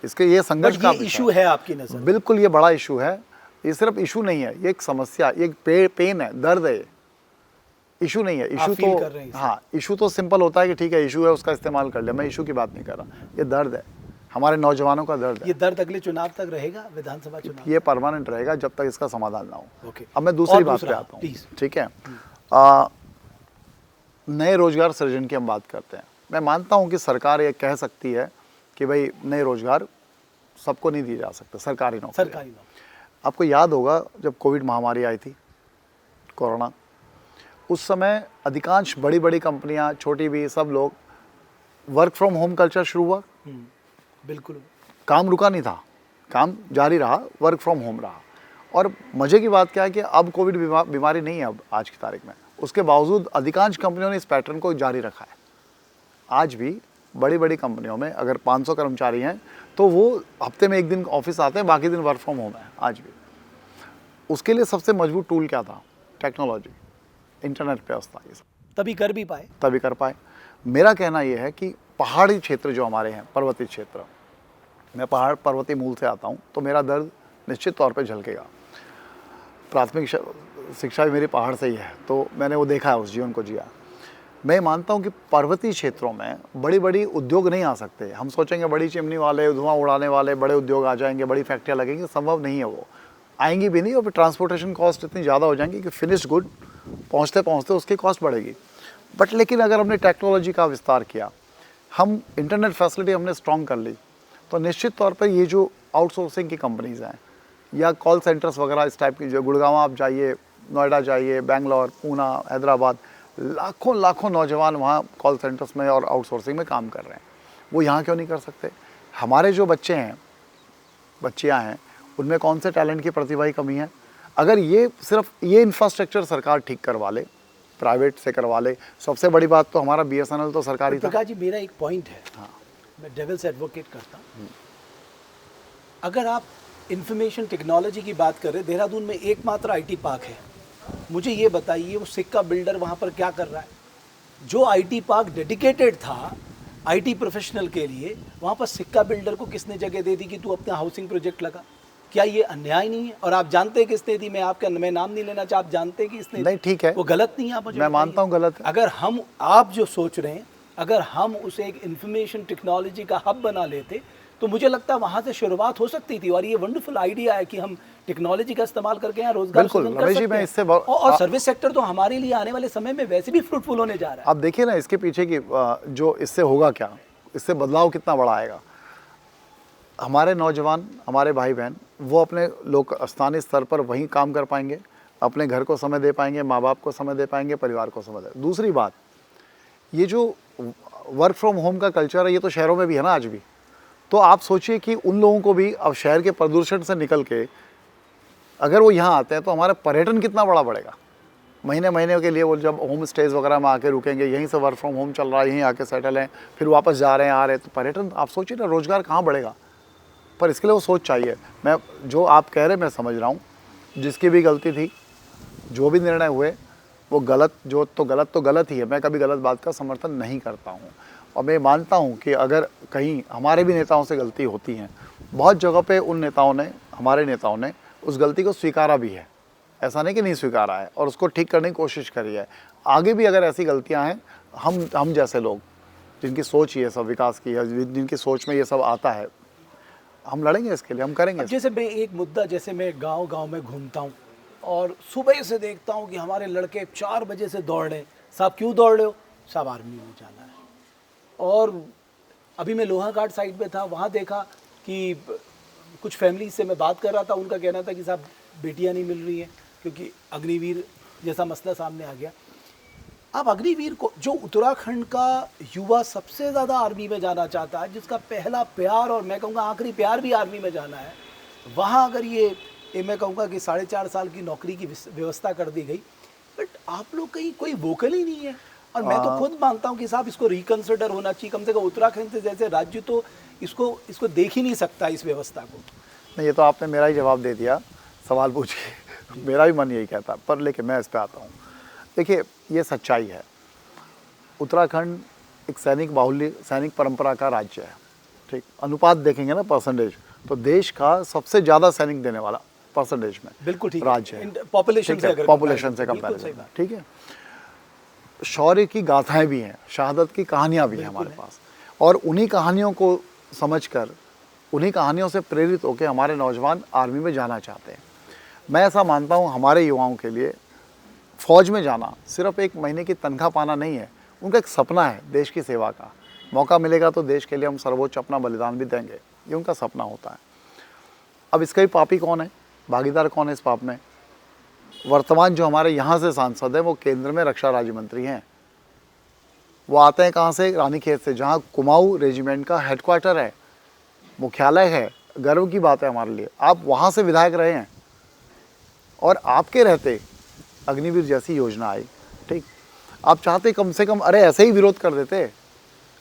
इसके ये संघर्ष का इशू है आपकी नजर? बिल्कुल, ये बड़ा इशू है। ये सिर्फ इशू नहीं है, ये एक समस्या, ये एक पेन है, दर्द है। इशू नहीं है, इशू तो, हाँ, इशू तो सिंपल होता है कि ठीक है इशू है, उसका इस्तेमाल कर ले, मैं इशू की बात नहीं कर रहा। ये दर्द है, हमारे नौजवानों का दर्द है। ये दर्द अगले चुनाव तक रहेगा, विधानसभा चुनाव? ये परमानेंट रहेगा जब तक इसका समाधान ना हो। ओके, अब मैं दूसरी बात पे आता हूँ, ठीक है। नए रोजगार सृजन की हम बात करते हैं। मैं मानता हूँ कि सरकार ये कह सकती है कि भाई नए रोजगार सबको नहीं दिए जा सकते, सरकारी नौकरी। आपको याद होगा जब कोविड महामारी आई थी, कोरोना, उस समय अधिकांश बड़ी बड़ी कंपनियां, छोटी भी, सब लोग वर्क फ्रॉम होम कल्चर शुरू हुआ। बिल्कुल, काम रुका नहीं था, काम जारी रहा, वर्क फ्रॉम होम रहा। और मजे की बात क्या है कि अब कोविड बीमारी नहीं है अब आज की तारीख में, उसके बावजूद अधिकांश कंपनियों ने इस पैटर्न को जारी रखा है। आज भी बड़ी बड़ी कंपनियों में अगर 500 कर्मचारी हैं तो वो हफ्ते में 1 दिन ऑफिस आते हैं, बाकी दिन वर्क फ्रॉम होम है आज भी। उसके लिए सबसे मजबूत टूल क्या था? टेक्नोलॉजी, इंटरनेट व्यवस्था, ये सब तभी कर पाए। मेरा कहना यह है कि पहाड़ी क्षेत्र जो हमारे हैं, पर्वतीय क्षेत्र, मैं पर्वतीय मूल से आता हूँ, तो मेरा दर्द निश्चित तौर पे झलकेगा। प्राथमिक शिक्षा भी मेरी पहाड़ से ही है, तो मैंने वो देखा है, उस जीवन को जिया। मैं मानता हूँ कि पर्वतीय क्षेत्रों में बड़ी बड़ी उद्योग नहीं आ सकते। हम सोचेंगे बड़ी चिमनी वाले, धुआं उड़ाने वाले बड़े उद्योग आ जाएंगे, बड़ी फैक्ट्रियाँ लगेंगी, संभव नहीं है, वो आएंगी भी नहीं। और फिर ट्रांसपोर्टेशन कॉस्ट इतनी ज़्यादा हो जाएंगी कि फिनिश्ड गुड पहुँचते पहुँचते उसकी कॉस्ट बढ़ेगी। बट लेकिन अगर हमने टेक्नोलॉजी का विस्तार किया, हम इंटरनेट फैसिलिटी हमने स्ट्रॉन्ग कर ली, तो निश्चित तौर पर ये जो आउटसोर्सिंग की कंपनीज़ हैं या कॉल सेंटर्स वगैरह इस टाइप की, जो गुड़गांव आप जाइए, नोएडा जाइए, बेंगलोर, पूना, हैदराबाद, लाखों लाखों नौजवान वहाँ कॉल सेंटर्स में और आउटसोर्सिंग में काम कर रहे हैं। वो यहाँ क्यों नहीं कर सकते? हमारे जो बच्चे हैं, बच्चियाँ हैं, उनमें कौन से टैलेंट की प्रतिभा की कमी है? अगर ये सिर्फ ये इंफ्रास्ट्रक्चर सरकार ठीक करवा ले, प्राइवेट से करवा ले, सबसे बड़ी बात तो हमारा BSNL तो सरकारी था। प्रकाश जी, मेरा एक पॉइंट है, मैं डेविल्स एडवोकेट करता हूँ। अगर आप इंफॉर्मेशन टेक्नोलॉजी की बात करें, देहरादून में एकमात्र IT पार्क है, मुझे ये बताइए वो सिक्का बिल्डर वहाँ पर क्या कर रहा है? जो IT पार्क डेडिकेटेड था IT प्रोफेशनल के लिए, वहाँ पर सिक्का बिल्डर को किसने जगह दे दी कि तू अपना हाउसिंग प्रोजेक्ट लगा? क्या ये अन्याय नहीं है? और आप जानते हैं किसने दी, मैं नाम नहीं लेना चाहता, आप जानते हैं कि इसने नहीं, ठीक है, वो गलत नहीं है, आप मुझे मैं बताइए। मानता हूँ गलत है। अगर हम, आप जो सोच रहे हैं, अगर हम उसे एक इंफॉर्मेशन टेक्नोलॉजी का हब बना लेते तो मुझे लगता है वहाँ से शुरुआत हो सकती थी। और ये वंडरफुल आइडिया है कि हम टेक्नोलॉजी का इस्तेमाल करके यहाँ रोजगार बिल्कुल, सृजन कर रमेश जी, सकते मैं हैं। इससे और सर्विस सेक्टर तो हमारे लिए आने वाले समय में वैसे भी फ्रूटफुल होने जा रहा है। आप देखिए ना इसके पीछे की जो इससे होगा क्या, इससे बदलाव कितना बड़ा आएगा। हमारे नौजवान, हमारे भाई बहन, वो अपने स्थानीय स्तर पर वहीं काम कर पाएंगे, अपने घर को समय दे पाएंगे, माँ बाप को समय दे पाएंगे, परिवार को समय दे। दूसरी बात, ये जो वर्क फ्रॉम होम का कल्चर है, ये तो शहरों में भी है ना आज भी। तो आप सोचिए कि उन लोगों को भी अब शहर के प्रदूषण से निकल के अगर वो यहाँ आते हैं तो हमारा पर्यटन कितना बड़ा बढ़ेगा। महीने महीने के लिए वो जब होम स्टेज वगैरह में आके रुकेंगे, यहीं से वर्क फ्रॉम होम चल रहा है, यहीं आके सेटल हैं, फिर वापस जा रहे हैं, आ रहे हैं, तो पर्यटन, आप सोचिए ना, रोज़गार कहाँ बढ़ेगा। पर इसके लिए वो सोच चाहिए। मैं जो आप कह रहे, मैं समझ रहा हूँ, जिसकी भी गलती थी, जो भी निर्णय हुए वो गलत, तो गलत ही है। मैं कभी गलत बात का समर्थन नहीं करता हूँ। और मैं मानता हूँ कि अगर कहीं हमारे भी नेताओं से गलती होती हैं, बहुत जगह पे उन नेताओं ने, हमारे नेताओं ने उस गलती को स्वीकारा भी है, ऐसा नहीं कि नहीं स्वीकारा है, और उसको ठीक करने की कोशिश करी है। आगे भी अगर ऐसी गलतियाँ हैं, हम जैसे लोग जिनकी सोच ये सब विकास की है, जिनकी सोच में ये सब आता है, हम लड़ेंगे इसके लिए, हम करेंगे। जैसे मैं एक मुद्दा, जैसे मैं गांव में घूमता हूँ और सुबह से देखता हूँ कि हमारे लड़के 4 बजे से दौड़ रहे हैं। साहब क्यों दौड़ रहे हो? साहब आर्मी में जाना है। और अभी मैं लोहा घाट साइड पे था, वहाँ देखा कि कुछ फैमिली से मैं बात कर रहा था, उनका कहना था कि साहब बेटियाँ नहीं मिल रही हैं क्योंकि अग्निवीर जैसा मसला सामने आ गया। अब अग्निवीर को, जो उत्तराखंड का युवा सबसे ज़्यादा आर्मी में जाना चाहता है, जिसका पहला प्यार और मैं कहूँगा आखिरी प्यार भी आर्मी में जाना है, वहाँ अगर ये मैं कहूँगा कि 4.5 साल की नौकरी की व्यवस्था कर दी गई, बट आप लोग कहीं कोई वोकल ही नहीं है। और मैं तो खुद मानता हूँ कि साहब इसको रिकन्सिडर होना चाहिए। कम से कम उत्तराखंड से जैसे राज्य तो इसको देख ही नहीं सकता इस व्यवस्था को। नहीं, ये तो आपने मेरा ही जवाब दे दिया सवाल पूछ के। मेरा भी मन यही कहता, पर लेकिन मैं इस पर आता हूँ। देखिए, ये सच्चाई है, उत्तराखंड एक सैनिक परंपरा का राज्य है, ठीक। अनुपात देखेंगे ना, परसेंटेज, तो देश का सबसे ज़्यादा सैनिक देने वाला परसेंटेज में बिल्कुल ठीक राज्य है, पॉपुलेशन से कंपेरिजन, ठीक है। शौर्य की गाथाएं भी हैं, शहादत की कहानियाँ भी हैं हमारे पास, और उन्हीं कहानियों को समझकर, उन्हीं कहानियों से प्रेरित होकर हमारे नौजवान आर्मी में जाना चाहते हैं। मैं ऐसा मानता हूँ, हमारे युवाओं के लिए फ़ौज में जाना सिर्फ एक महीने की तनख्वाह पाना नहीं है, उनका एक सपना है देश की सेवा का। मौका मिलेगा तो देश के लिए हम सर्वोच्च अपना बलिदान भी देंगे, ये उनका सपना होता है। अब इसका ही पापी कौन है, भागीदार कौन है इस पाप में? वर्तमान जो हमारे यहाँ से सांसद हैं, वो केंद्र में रक्षा राज्य मंत्री हैं। वो आते हैं कहाँ से? रानीखेत से, जहाँ कुमाऊँ रेजिमेंट का हेडक्वार्टर है, मुख्यालय है। गर्व की बात है हमारे लिए। आप वहाँ से विधायक रहे हैं और आपके रहते अग्निवीर जैसी योजना आई, ठीक। आप चाहते कम से कम, अरे ऐसे ही विरोध कर देते,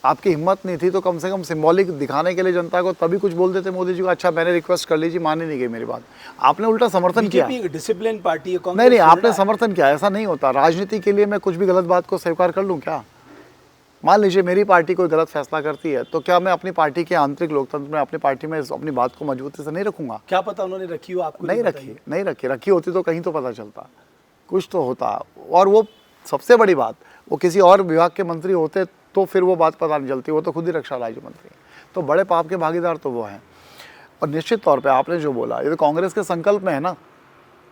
आपकी हिम्मत नहीं थी तो कम से कम सिंबॉलिक दिखाने के लिए जनता को तभी कुछ बोल देते मोदी जी को, अच्छा मैंने रिक्वेस्ट कर लीजिए, मानी नहीं गई मेरी बात। आपने उल्टा समर्थन किया। डिसिप्लिन पार्टी है, नहीं, आपने समर्थन किया। ऐसा नहीं होता, राजनीति के लिए मैं कुछ भी गलत बात को स्वीकार कर लूँ क्या? मान लीजिए मेरी पार्टी कोई गलत फैसला करती है, तो क्या मैं अपनी पार्टी के आंतरिक लोकतंत्र में अपनी पार्टी में अपनी बात को मजबूती से नहीं रखूंगा? क्या पता उन्होंने रखी हो, आपको नहीं रखी होती तो कहीं तो पता चलता, कुछ तो होता। और वो सबसे बड़ी बात, वो किसी और विभाग के मंत्री होते तो फिर वो बात पता नहीं चलती, वो तो खुद ही रक्षा राज्य मंत्री हैं। तो बड़े पाप के भागीदार तो वो हैं। और निश्चित तौर पे आपने जो बोला, ये तो कांग्रेस के संकल्प में है ना,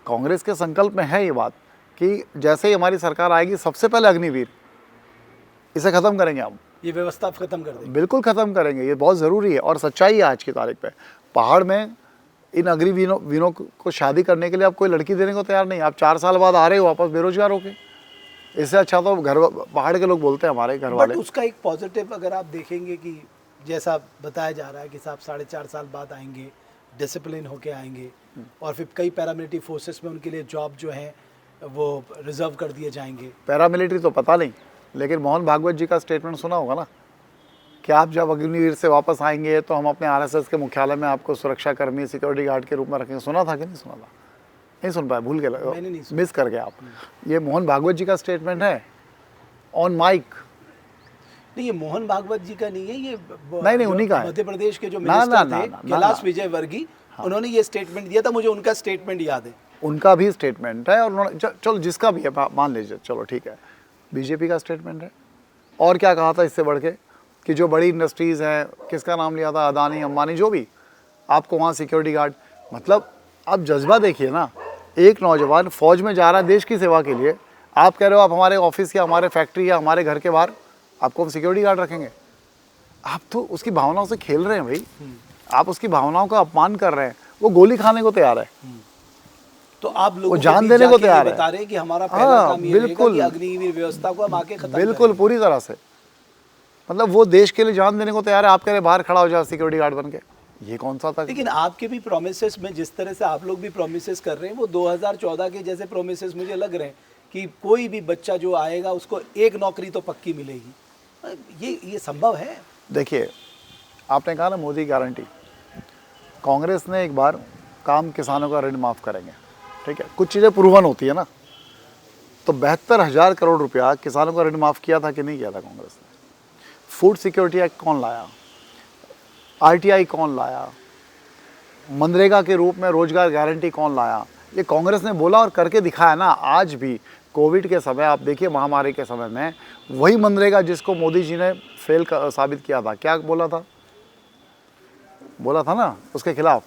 कांग्रेस के संकल्प में है ये बात कि जैसे ही हमारी सरकार आएगी, सबसे पहले अग्निवीर, इसे ख़त्म करेंगे हम, ये व्यवस्था ख़त्म कर देंगे। बिल्कुल ख़त्म करेंगे, ये बहुत ज़रूरी है। और सच्चाई है आज की तारीख पे, पहाड़ में इन अग्निवीरों को शादी करने के लिए आप कोई लड़की देने को तैयार नहीं। आप 4 साल बाद आ रहे हो वापस बेरोजगार होके, इससे अच्छा तो पहाड़ के लोग बोलते हैं हमारे घर वाले। उसका एक पॉजिटिव अगर आप देखेंगे कि जैसा बताया जा रहा है कि साहब 4.5 साल बाद आएंगे, डिसिप्लिन होके आएंगे और फिर कई पैरामिलिट्री फोर्सेस में उनके लिए जॉब जो है वो रिजर्व कर दिए जाएंगे। पैरामिलिट्री तो पता नहीं, लेकिन मोहन भागवत जी का स्टेटमेंट सुना होगा ना कि आप जब अग्निवीर से वापस आएंगे तो हम अपने आरएसएस के मुख्यालय में आपको सुरक्षा कर्मी, सिक्योरिटी गार्ड के रूप में रखेंगे। सुना था कि नहीं सुना था? नहीं सुन पाए, भूल मैंने नहीं गए, सुना। मिस कर गए आप। ये मोहन भागवत जी का स्टेटमेंट है ऑन माइक। नहीं, ये मोहन भागवत जी का नहीं है, ये नहीं, उन्हीं का है। मध्य प्रदेश के जो ना, मिनिस्टर ना, थे ना, कैलाश विजयवर्गीय, उन्होंने ये स्टेटमेंट दिया था। मुझे उनका स्टेटमेंट याद है। उनका भी स्टेटमेंट है और उन्होंने चलो जिसका भी है मान लीजिए, चलो ठीक है, बीजेपी का स्टेटमेंट है। और क्या कहा था इससे बढ़ के कि जो बड़ी इंडस्ट्रीज़ हैं, किसका नाम लिया था, अदानी, अंबानी, जो भी, आपको वहाँ सिक्योरिटी गार्ड। मतलब आप जज्बा देखिए ना, एक नौजवान फौज में जा रहा है देश की सेवा के लिए, आप कह रहे हो आप हमारे ऑफिस या हमारे फैक्ट्री या हमारे घर के बाहर आपको हम सिक्योरिटी गार्ड रखेंगे। आप तो उसकी भावनाओं से खेल रहे हैं भाई, आप उसकी भावनाओं का अपमान कर रहे हैं। वो गोली खाने को तैयार है, तो आप लोगों वो जान देने को तैयार है। बता रहे हैं कि हमारा पहला काम ये रहेगा बिल्कुल, कि अग्निवीर व्यवस्था को हम आके खत्म बिल्कुल करेंगे। पूरी तरह से। मतलब वो देश के लिए जान देने को तैयार है, आप कह रहे बाहर खड़ा हो जाए सिक्योरिटी गार्ड बन के। ये कौन सा था? लेकिन आपके भी प्रोमिसेस में जिस तरह से आप लोग भी प्रोमिसेस कर रहे हैं, वो 2014 के जैसे प्रोमिसेस मुझे लग रहे हैं कि कोई भी बच्चा जो आएगा उसको एक नौकरी तो पक्की मिलेगी। ये संभव है? देखिए, आपने कहा ना मोदी गारंटी, कांग्रेस ने एक बार काम किसानों का ऋण माफ़ करेंगे, ठीक है, कुछ चीज़ें प्रूवन होती है ना, तो 72,000 करोड़ रुपया किसानों का ऋण माफ़ किया था कि नहीं किया था कांग्रेस ने? फूड सिक्योरिटी एक्ट कौन लाया? आरटीआई कौन लाया? मनरेगा के रूप में रोजगार गारंटी कौन लाया? ये कांग्रेस ने बोला और करके दिखाया ना। आज भी कोविड के समय आप देखिए, महामारी के समय में वही मनरेगा जिसको मोदी जी ने फेल साबित किया था, क्या बोला था? बोला था ना उसके खिलाफ,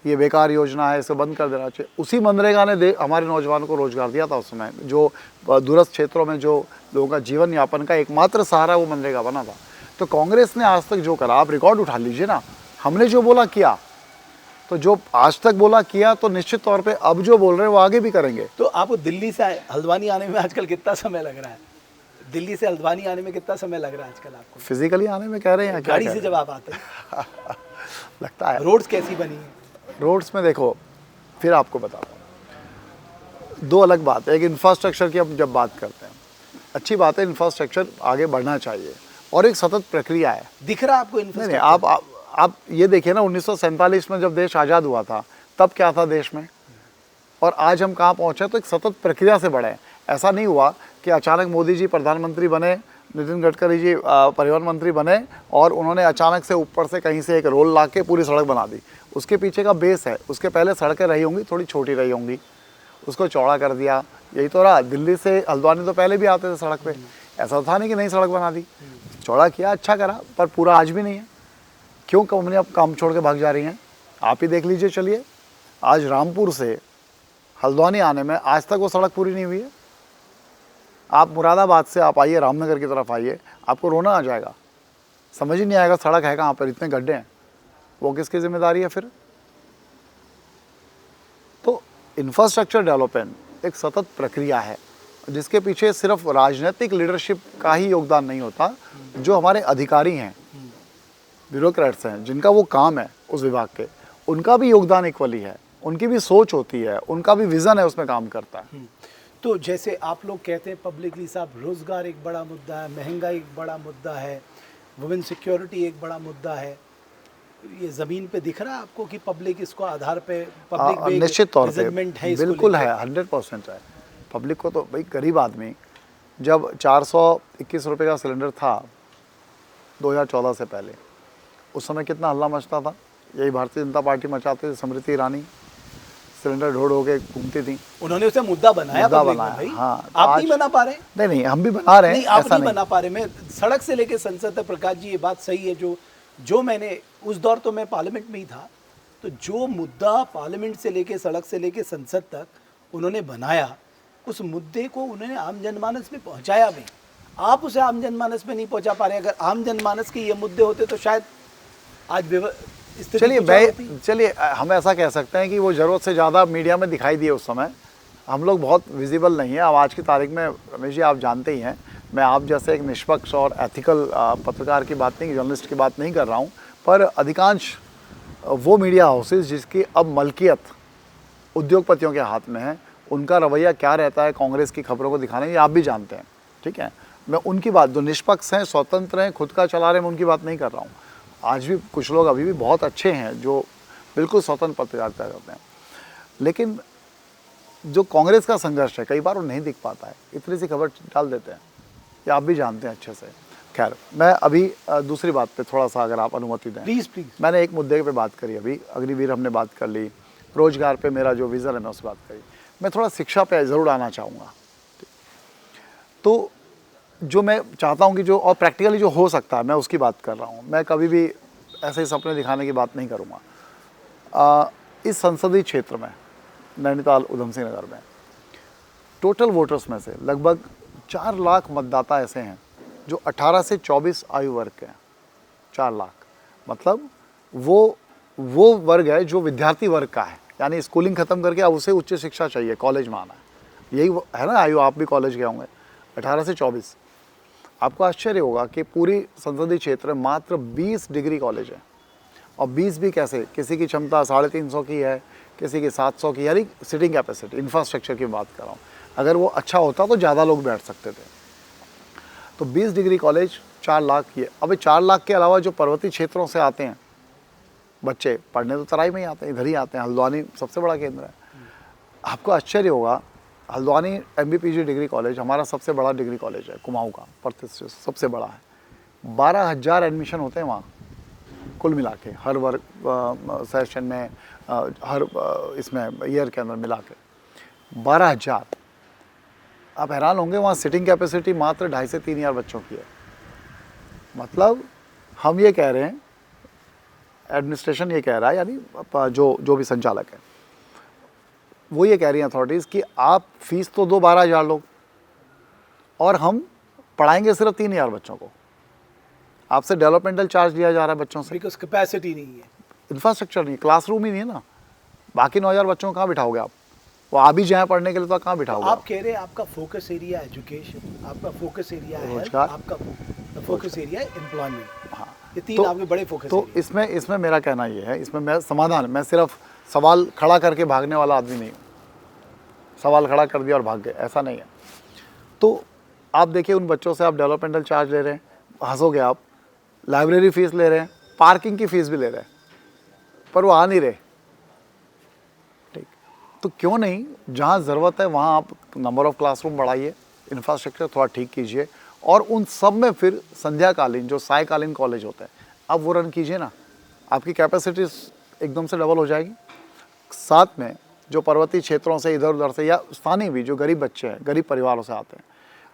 ये बेकार योजना है, इसे बंद कर देना चाहिए। उसी मनरेगा ने हमारे नौजवानों को रोजगार दिया था उस समय, जो दूरस्थ क्षेत्रों में जो लोगों का जीवन यापन का एकमात्र सहारा वो मनरेगा बना था। तो कांग्रेस ने आज तक जो करा, आप रिकॉर्ड उठा लीजिए ना, हमने जो बोला किया, तो जो आज तक बोला किया, तो निश्चित तौर पे अब जो बोल रहे हैं वो आगे भी करेंगे। तो आपको दिल्ली से हल्द्वानी आने में आजकल कितना समय लग रहा है? दिल्ली से हल्द्वानी आने में कितना समय लग रहा है आजकल आपको? फिजिकली आने में कह रहे हैं, क्या गाड़ी से जब आप आते हैं लगता है। रोड्स कैसी बनी है? रोड्स में देखो, फिर आपको बताता हूँ, दो अलग बात है। एक इंफ्रास्ट्रक्चर की हम जब बात करते हैं, अच्छी बात है, इंफ्रास्ट्रक्चर आगे बढ़ना चाहिए और एक सतत प्रक्रिया है। दिख रहा है आपको नहीं, इंफ्रास्ट्रक्चर? आप ये देखिए ना, 1947 में जब देश आज़ाद हुआ था तब क्या था देश में, और आज हम कहाँ पहुँचे। तो एक सतत प्रक्रिया से बढ़े। ऐसा नहीं हुआ कि अचानक मोदी जी प्रधानमंत्री बने, नितिन गडकरी जी परिवहन मंत्री बने और उन्होंने अचानक से ऊपर से कहीं से एक रोल ला के पूरी सड़क बना दी। उसके पीछे का बेस है, उसके पहले सड़कें रही होंगी, थोड़ी छोटी रही होंगी, उसको चौड़ा कर दिया। यही तो रहा। दिल्ली से हल्द्वानी तो पहले भी आते थे सड़क पे, ऐसा था नहीं कि नई सड़क बना दी, चौड़ा किया, अच्छा करा, पर पूरा आज भी नहीं है। क्यों कंपनी अब काम छोड़ के भाग जा रही हैं? आप ही देख लीजिए। चलिए, आज रामपुर से हल्द्वानी आने में आज तक वो सड़क पूरी नहीं हुई है। आप मुरादाबाद से आप आइए, रामनगर की तरफ आइए, आपको रोना आ जाएगा, समझ ही नहीं आएगा सड़क है कहाँ पर, इतने गड्ढे हैं। वो किसकी जिम्मेदारी है फिर? तो इंफ्रास्ट्रक्चर डेवलपमेंट एक सतत प्रक्रिया है जिसके पीछे सिर्फ राजनीतिक लीडरशिप का ही योगदान नहीं होता। जो हमारे अधिकारी हैं, ब्यूरोक्रेट्स हैं, जिनका वो काम है उस विभाग के, उनका भी योगदान इक्वली है, उनकी भी सोच होती है, उनका भी विज़न है, उसमें काम करता है। तो जैसे आप लोग कहते हैं पब्लिकली साहब, रोजगार एक बड़ा मुद्दा है, महंगाई एक बड़ा मुद्दा है, वुमेन सिक्योरिटी एक बड़ा मुद्दा है, ये ज़मीन पे दिख रहा है आपको कि पब्लिक इसको आधार पे पब्लिक निश्चित तौर पे है? बिल्कुल है, 100% है। पब्लिक को तो भाई, गरीब आदमी जब 421 रुपये का सिलेंडर था 2014 से पहले, उस समय कितना हल्ला मचता था। यही भारतीय जनता पार्टी मचाती थी, स्मृति ईरानी सिलेंडर ढोड़ के घूमती थी, उन्होंने उसे मुद्दा बनाया भाई। हाँ, आप नहीं बना पा रहे? नहीं, हम भी बना रहे हैं। नहीं, आप नहीं बना पा रहे। मैं सड़क से लेके संसद तक, प्रकाश जी ये बात सही है, जो मैंने उस दौर तो मैं पार्लियामेंट में ही था, तो जो मुद्दा पार्लियामेंट से लेके सड़क से लेके संसद तक उन्होंने बनाया, उस मुद्दे को उन्होंने आम जनमानस में पहुंचाया भी। आप उसे आम जनमानस में नहीं पहुंचा पा रहे। अगर आम जनमानस के ये मुद्दे होते तो शायद आज चलिए हम ऐसा कह सकते हैं कि वो ज़रूरत से ज़्यादा मीडिया में दिखाई दिए उस समय, हम लोग बहुत विजिबल नहीं है। अब आज की तारीख में रमेश जी आप जानते ही हैं, मैं आप जैसे एक निष्पक्ष और एथिकल पत्रकार की बात नहीं, जर्नलिस्ट की बात नहीं कर रहा हूँ, पर अधिकांश वो मीडिया हाउसेस जिसकी अब मलकियत उद्योगपतियों के हाथ में है, उनका रवैया क्या रहता है कांग्रेस की खबरों को दिखाने, ये आप भी जानते हैं, ठीक है। मैं उनकी बात, जो निष्पक्ष हैं, स्वतंत्र हैं, खुद का चला रहे हैं, मैं उनकी बात नहीं कर रहा हूँ। आज भी कुछ लोग अभी भी बहुत अच्छे हैं जो बिल्कुल स्वतंत्र पत्रकारिता करते हैं, लेकिन जो कांग्रेस का संघर्ष है कई बार वो नहीं दिख पाता है, इतनी सी खबर डाल देते हैं, ये आप भी जानते हैं अच्छे से। खैर, मैं अभी दूसरी बात पे थोड़ा सा अगर आप अनुमति दें। Please please. मैंने एक मुद्दे पे बात करी, अभी अग्निवीर हमने बात कर ली, रोजगार पे मेरा जो विज़न है मैं उस बात करी, मैं थोड़ा शिक्षा पे ज़रूर आना चाहूँगा। तो जो मैं चाहता हूँ कि जो और प्रैक्टिकली जो हो सकता है मैं उसकी बात कर रहा हूँ, मैं कभी भी ऐसे ही सपने दिखाने की बात नहीं करूँगा। इस संसदीय क्षेत्र में नैनीताल उधम सिंह नगर में टोटल वोटर्स में से लगभग 4 लाख मतदाता ऐसे हैं जो 18 से 24 आयु वर्ग के हैं। 4 लाख मतलब वो वर्ग है जो विद्यार्थी वर्ग का है, यानी स्कूलिंग ख़त्म करके अब उसे उच्च शिक्षा चाहिए, कॉलेज में आना है, यही है ना आयु। आप भी कॉलेज गए होंगे। 18 से 24। आपको आश्चर्य होगा कि पूरी संसदीय क्षेत्र में मात्र 20 डिग्री कॉलेज है, और 20 भी कैसे, किसी की क्षमता 350 की है, किसी की 700 की, यानी सिटिंग कैपेसिटी, इंफ्रास्ट्रक्चर की बात कर रहा हूँ। अगर वो अच्छा होता तो ज़्यादा लोग बैठ सकते थे। तो 20 डिग्री कॉलेज 4 लाख की है। अब 4 लाख के अलावा जो पर्वतीय क्षेत्रों से आते हैं बच्चे पढ़ने, तो तराई में ही आते हैं, इधर ही आते हैं। हल्द्वानी सबसे बड़ा केंद्र है। आपको आश्चर्य होगा, हल्द्वानी MBPG डिग्री कॉलेज हमारा सबसे बड़ा डिग्री कॉलेज है, कुमाऊँ का प्रतिष्ठित सबसे बड़ा है। 12,000 एडमिशन होते हैं वहाँ कुल मिला के, हर वर्ग सेशन में, हर इसमें ईयर के अंदर मिला के 12,000। आप हैरान होंगे, वहाँ सिटिंग कैपेसिटी मात्र 2,500 से 3,000 बच्चों की है। मतलब हम ये कह रहे हैं, एडमिनिस्ट्रेशन ये कह रहा है, यानी जो भी संचालक है वो ये कह रही हैं अथॉरिटीज़ कि आप फीस तो दो 12,000 लोग, और हम पढ़ाएंगे सिर्फ 3,000 बच्चों को। आपसे डेवलपमेंटल चार्ज लिया जा रहा है बच्चों से, बिकॉज कैपेसिटी नहीं है, इंफ्रास्ट्रक्चर नहीं, क्लासरूम ही नहीं है ना। बाकी 9,000 बच्चों को कहाँ बिठाओगे आप? वो आ भी जाए पढ़ने के लिए तो कहाँ बिठाओगे आप कह रहे हैं आपका फोकस एरिया एजुकेशन, आपका फोकस एरिया है रोजगार, आपका फोकस एरिया है एम्प्लॉयमेंट। हाँ, ये 3 आपके बड़े फोकस तो इसमें मेरा कहना ये है, इसमें मैं समाधान, मैं सिर्फ सवाल खड़ा करके भागने वाला आदमी नहीं हूँ। सवाल खड़ा कर दिया और भाग गए, ऐसा नहीं है। तो आप देखिए, उन बच्चों से आप डेवलपमेंटल चार्ज ले रहे हैं, हंसोगे आप, लाइब्रेरी फीस ले रहे हैं, पार्किंग की फीस भी ले रहे हैं, पर वो आ नहीं रहे। ठीक, तो क्यों नहीं, जहाँ ज़रूरत है वहाँ आप नंबर ऑफ़ क्लासरूम बढ़ाइए, इंफ्रास्ट्रक्चर थोड़ा ठीक कीजिए, और उन सब में फिर संध्याकालीन जो सायकालीन कॉलेज होते हैं आप वो रन कीजिए ना, आपकी कैपेसिटी एकदम से डबल हो जाएगी। साथ में जो पर्वतीय क्षेत्रों से इधर उधर से या स्थानीय भी जो गरीब बच्चे हैं, गरीब परिवारों से आते हैं,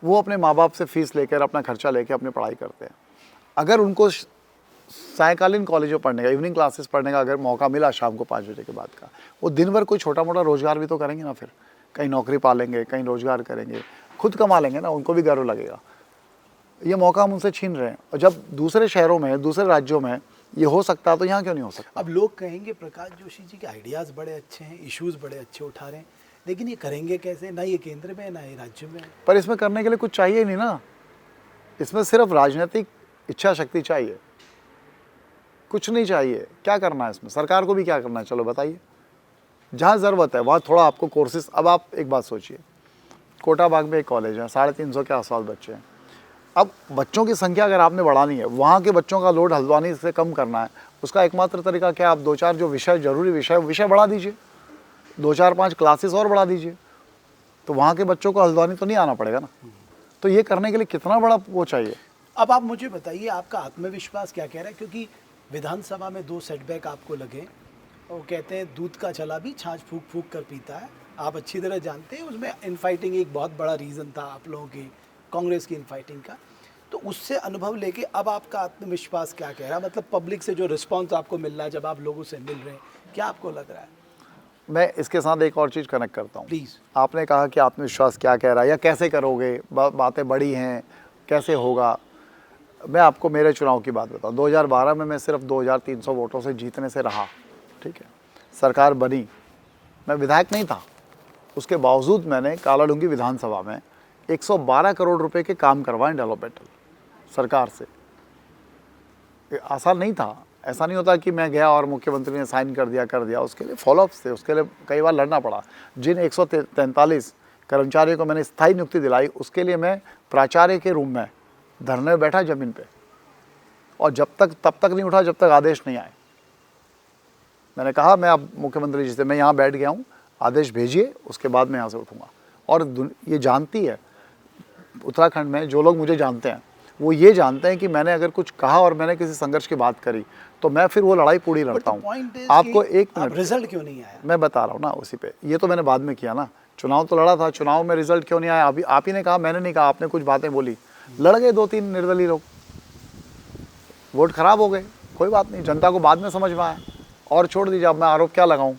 वो अपने माँ बाप से फीस लेकर, अपना खर्चा लेकर अपनी पढ़ाई करते हैं। अगर उनको सायकालीन कॉलेज में पढ़ने का, इवनिंग क्लासेस पढ़ने का अगर मौका मिला शाम को 5 बजे के बाद का, वो दिन भर कोई छोटा मोटा रोज़गार भी तो करेंगे ना, फिर कहीं नौकरी पालेंगे, कहीं रोज़गार करेंगे, खुद कमा लेंगे ना, उनको भी गर्व लगेगा। ये मौका हम उनसे छीन रहे हैं, और जब दूसरे शहरों में, दूसरे राज्यों में ये हो सकता है तो यहाँ क्यों नहीं हो सकता? अब लोग कहेंगे प्रकाश जोशी जी के आइडियाज़ बड़े अच्छे हैं, इश्यूज़ बड़े अच्छे उठा रहे हैं, लेकिन ये करेंगे कैसे? ना ये केंद्र में है, ना ये राज्य में है। पर इसमें करने के लिए कुछ चाहिए नहीं ना, इसमें सिर्फ राजनीतिक इच्छा शक्ति चाहिए, कुछ नहीं चाहिए। क्या करना है इसमें? सरकार को भी क्या करना है, चलो बताइए। जहाँ ज़रूरत है वहाँ थोड़ा आपको कोर्सेज, अब आप एक बात सोचिए, कोटाबाग में एक कॉलेज है, 350 के आसपास बच्चे हैं। अब बच्चों की संख्या अगर आपने बढ़ानी है, वहाँ के बच्चों का लोड हल्द्वानी से कम करना है, उसका एकमात्र तरीका क्या? आप 2-4 जो विषय, जरूरी विषय बढ़ा दीजिए, 2-4-5 क्लासेस और बढ़ा दीजिए, तो वहाँ के बच्चों को हल्द्वानी तो नहीं आना पड़ेगा ना। तो ये करने के लिए कितना बड़ा वो चाहिए? अब आप मुझे बताइए, आपका आत्मविश्वास क्या कह रहा है? क्योंकि विधानसभा में 2 सेटबैक आपको लगे, वो कहते हैं दूध का चला भी छाछ फूक फूक कर पीता है, आप अच्छी तरह जानते हैं। उसमें इनफाइटिंग एक बहुत बड़ा रीज़न था आप लोगों की, कांग्रेस की इनफाइटिंग का। तो उससे अनुभव लेके अब आपका आत्मविश्वास क्या कह रहा है? मतलब पब्लिक से जो रिस्पांस आपको मिल रहा है, जब आप लोगों से मिल रहे हैं, क्या आपको लग रहा है? मैं इसके साथ एक और चीज़ कनेक्ट करता हूँ। प्लीज़। आपने कहा कि आत्मविश्वास क्या कह रहा है या कैसे करोगे, बातें बड़ी हैं, कैसे होगा। मैं आपको मेरे चुनाव की बात बताऊँ, 2012 में मैं सिर्फ 2,300 वोटों से जीतने से रहा, ठीक है। सरकार बनी, मैं विधायक नहीं था, उसके बावजूद मैंने कालाडूंगी विधानसभा में 112 करोड़ रुपए के काम करवाए डेवलपमेंटल सरकार से। ये आसान नहीं था, ऐसा नहीं होता कि मैं गया और मुख्यमंत्री ने साइन कर दिया। उसके लिए फॉलोअप्स थे, उसके लिए कई बार लड़ना पड़ा। जिन 143 कर्मचारियों को मैंने स्थायी नियुक्ति दिलाई, उसके लिए मैं प्राचार्य के रूम में धरने में बैठा ज़मीन पे, और तब तक नहीं उठा जब तक आदेश नहीं आए। मैंने कहा मैं अब मुख्यमंत्री जी से, मैं यहाँ बैठ गया हूँ, आदेश भेजिए, उसके बाद मैं यहाँ से उठूँगा। और ये जानती है उत्तराखंड में जो लोग मुझे जानते हैं, वो ये जानते हैं कि मैंने अगर कुछ कहा और मैंने किसी संघर्ष की बात करी तो मैं फिर वो लड़ाई पूरी लड़ता हूँ। आपको एक मिनट, रिजल्ट क्यों नहीं आया? मैं बता रहा हूँ ना उसी पे, ये तो मैंने बाद में किया ना। चुनाव तो लड़ा था, चुनाव में रिजल्ट क्यों नहीं आया? अभी आप ही ने कहा, मैंने नहीं कहा, आपने कुछ बातें बोली, लड़ गए 2-3 निर्दलीय लोग, वोट खराब हो गए, कोई बात नहीं, जनता को बाद में समझ में आया। और छोड़ दीजिए, अब मैं आरोप क्या लगाऊं?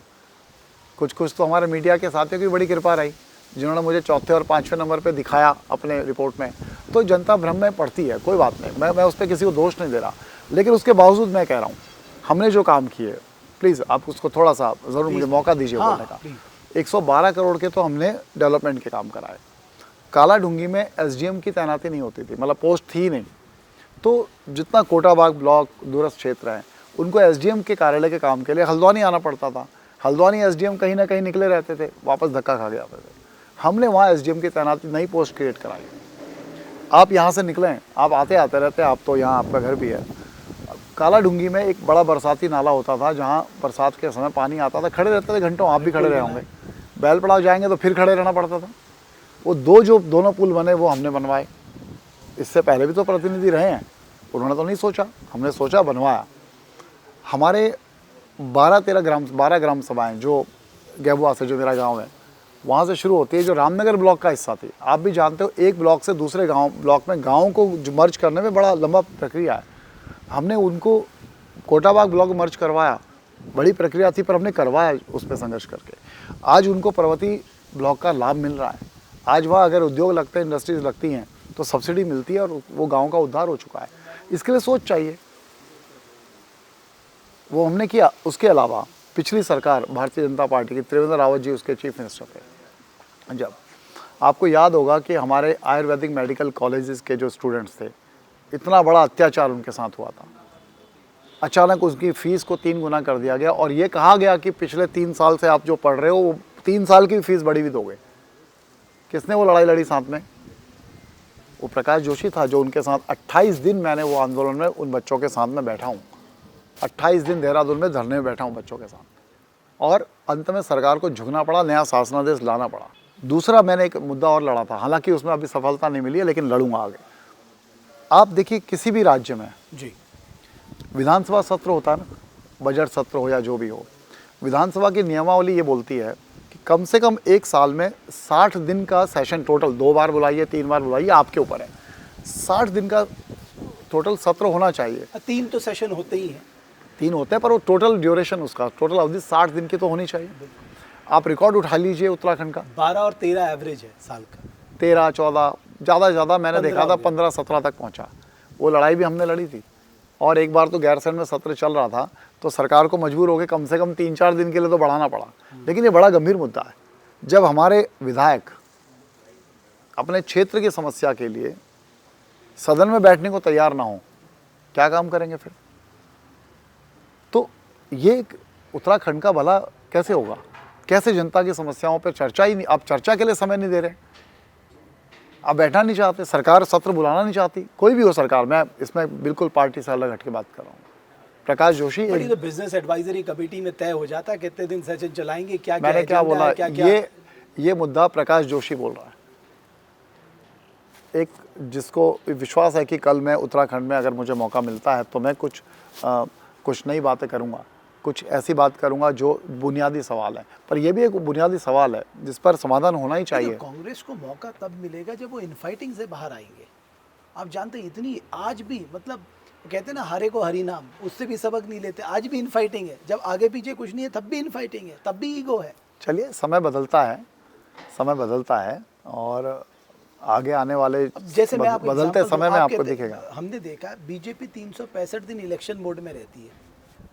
कुछ तो हमारे मीडिया के साथियों की बड़ी कृपा रही, जिन्होंने मुझे चौथे और 5वें नंबर पे दिखाया अपने रिपोर्ट में। तो जनता भ्रम में पड़ती है, कोई बात नहीं, मैं उस पर किसी को दोष नहीं दे रहा, लेकिन उसके बावजूद मैं कह रहा हूँ हमने जो काम किए, प्लीज़ आप उसको थोड़ा सा ज़रूर मुझे मौका दीजिए बोलने का। 112 करोड़ के तो हमने डेवलपमेंट के काम कराए। कालाडूंगी में एसडीएम की तैनाती नहीं होती थी, मतलब पोस्ट थी नहीं, तो जितना कोटाबाग ब्लॉक दूरस्थ क्षेत्र हैं उनको एसडीएम के कार्यालय के काम के लिए हल्द्वानी आना पड़ता था। हल्द्वानी एसडीएम कहीं ना कहीं निकले रहते थे, वापस धक्का खा के आते थे। हमने वहाँ एसडीएम की तैनाती, नई पोस्ट क्रिएट कराई। आप यहाँ से निकलें, आप आते रहते हैं, आप तो यहाँ आपका घर भी है। कालाडूंगी में एक बड़ा बरसाती नाला होता था, जहाँ बरसात के समय पानी आता था, खड़े रहते थे घंटों, आप भी खड़े रहे होंगे। बैल पड़ाव जाएंगे तो फिर खड़े रहना पड़ता था। वो दोनों पुल बने वो हमने बनवाए। इससे पहले भी तो प्रतिनिधि रहे हैं, उन्होंने तो नहीं सोचा, हमने सोचा, बनवाया। हमारे 12 ग्राम सभाएँ जो गेबुआ से, जो मेरा गांव है, वहाँ से शुरू होती है, जो रामनगर ब्लॉक का हिस्सा थी। आप भी जानते हो, एक ब्लॉक से दूसरे ब्लॉक में गाँव को मर्ज करने में बड़ा लंबा प्रक्रिया है। हमने उनको कोटाबाग ब्लॉक मर्ज करवाया, बड़ी प्रक्रिया थी, पर हमने करवाया उस पर संघर्ष करके। आज उनको पर्वतीय ब्लॉक का लाभ मिल रहा है। आज वहाँ अगर उद्योग लगते हैं, इंडस्ट्रीज लगती हैं, तो सब्सिडी मिलती है और वो गांव का उद्धार हो चुका है। इसके लिए सोच चाहिए, वो हमने किया। उसके अलावा पिछली सरकार भारतीय जनता पार्टी की, त्रिवेंद्र रावत जी उसके चीफ मिनिस्टर थे, जब आपको याद होगा कि हमारे आयुर्वेदिक मेडिकल कॉलेजेस के जो स्टूडेंट्स थे, इतना बड़ा अत्याचार उनके साथ हुआ था। अचानक उसकी फ़ीस को 3 गुना कर दिया गया और ये कहा गया कि पिछले 3 साल से आप जो पढ़ रहे हो, वो 3 साल की फीस बढ़ी भी दोगे। किसने वो लड़ाई लड़ी साथ में? वो प्रकाश जोशी था, जो उनके साथ 28 दिन मैंने वो आंदोलन में उन बच्चों के साथ में बैठा हूँ। 28 दिन देहरादून में धरने में बैठा हूँ बच्चों के साथ, और अंत में सरकार को झुकना पड़ा, नया शासनादेश लाना पड़ा। दूसरा, मैंने एक मुद्दा और लड़ा था, हालांकि उसमें अभी सफलता नहीं मिली है, लेकिन लड़ूंगा आगे। आप देखिए, किसी भी राज्य में जी विधानसभा सत्र होता है ना, बजट सत्र हो या जो भी हो, विधानसभा की नियमावली ये बोलती है कि कम से कम एक साल में 60 दिन का सेशन टोटल, 2 बार बुलाइए 3 बार बुलाइए, आपके ऊपर है, 60 दिन का टोटल सत्र होना चाहिए। 3 तो सेशन होते ही हैं, 3 होते हैं, पर वो टोटल ड्यूरेशन, उसका टोटल अवधि 60 दिन की तो होनी चाहिए। आप रिकॉर्ड उठा लीजिए उत्तराखंड का, 12 और 13 एवरेज है साल का, 13, 14, ज़्यादा से ज़्यादा मैंने देखा था 15, 17 तक पहुँचा। वो लड़ाई भी हमने लड़ी थी। और एक बार तो गैरसैंण में सत्र चल रहा था, तो सरकार को मजबूर हो के कम से कम 3-4 दिन के लिए तो बढ़ाना पड़ा। लेकिन ये बड़ा गंभीर मुद्दा है, जब हमारे विधायक अपने क्षेत्र की समस्या के लिए सदन में बैठने को तैयार ना हो, क्या काम करेंगे फिर? तो ये उत्तराखंड का भला कैसे होगा? कैसे जनता की समस्याओं पर चर्चा ही नहीं, आप चर्चा के लिए समय नहीं दे रहे, आप बैठना नहीं चाहते, सरकार सत्र बुलाना नहीं चाहती, कोई भी हो सरकार। मैं इसमें बिल्कुल पार्टी से अलग हट के बात कर रहा हूँ। प्रकाश जोशी, बड़ी तो बिजनेस एडवाइजरी कमेटी में तय हो जाता है कितने दिन सेशन चलाएंगे, क्या मैंने क्या बोला, क्या ये मुद्दा प्रकाश जोशी बोल रहा है, एक जिसको विश्वास है कि कल मैं उत्तराखंड में अगर मुझे मौका मिलता है तो मैं कुछ नई बातें करूँगा, कुछ ऐसी बात करूंगा जो बुनियादी सवाल है। पर यह भी एक बुनियादी सवाल है जिस पर समाधान होना ही चाहिए। कांग्रेस को मौका तब मिलेगा जब वो इनफाइटिंग से बाहर आएंगे। आप जानते हैं, इतनी आज भी, मतलब कहते हैं ना, हरे को हरी नाम, उससे भी सबक नहीं लेते, आज भी इनफाइटिंग है। जब आगे पीछे कुछ नहीं है तब भी इनफाइटिंग है, तब भी ईगो है। चलिए, समय बदलता है और आगे आने वाले जैसे मैं बदलते समय में आपको दिखेगा। हमने देखा बीजेपी 365 दिन इलेक्शन मोड में रहती है,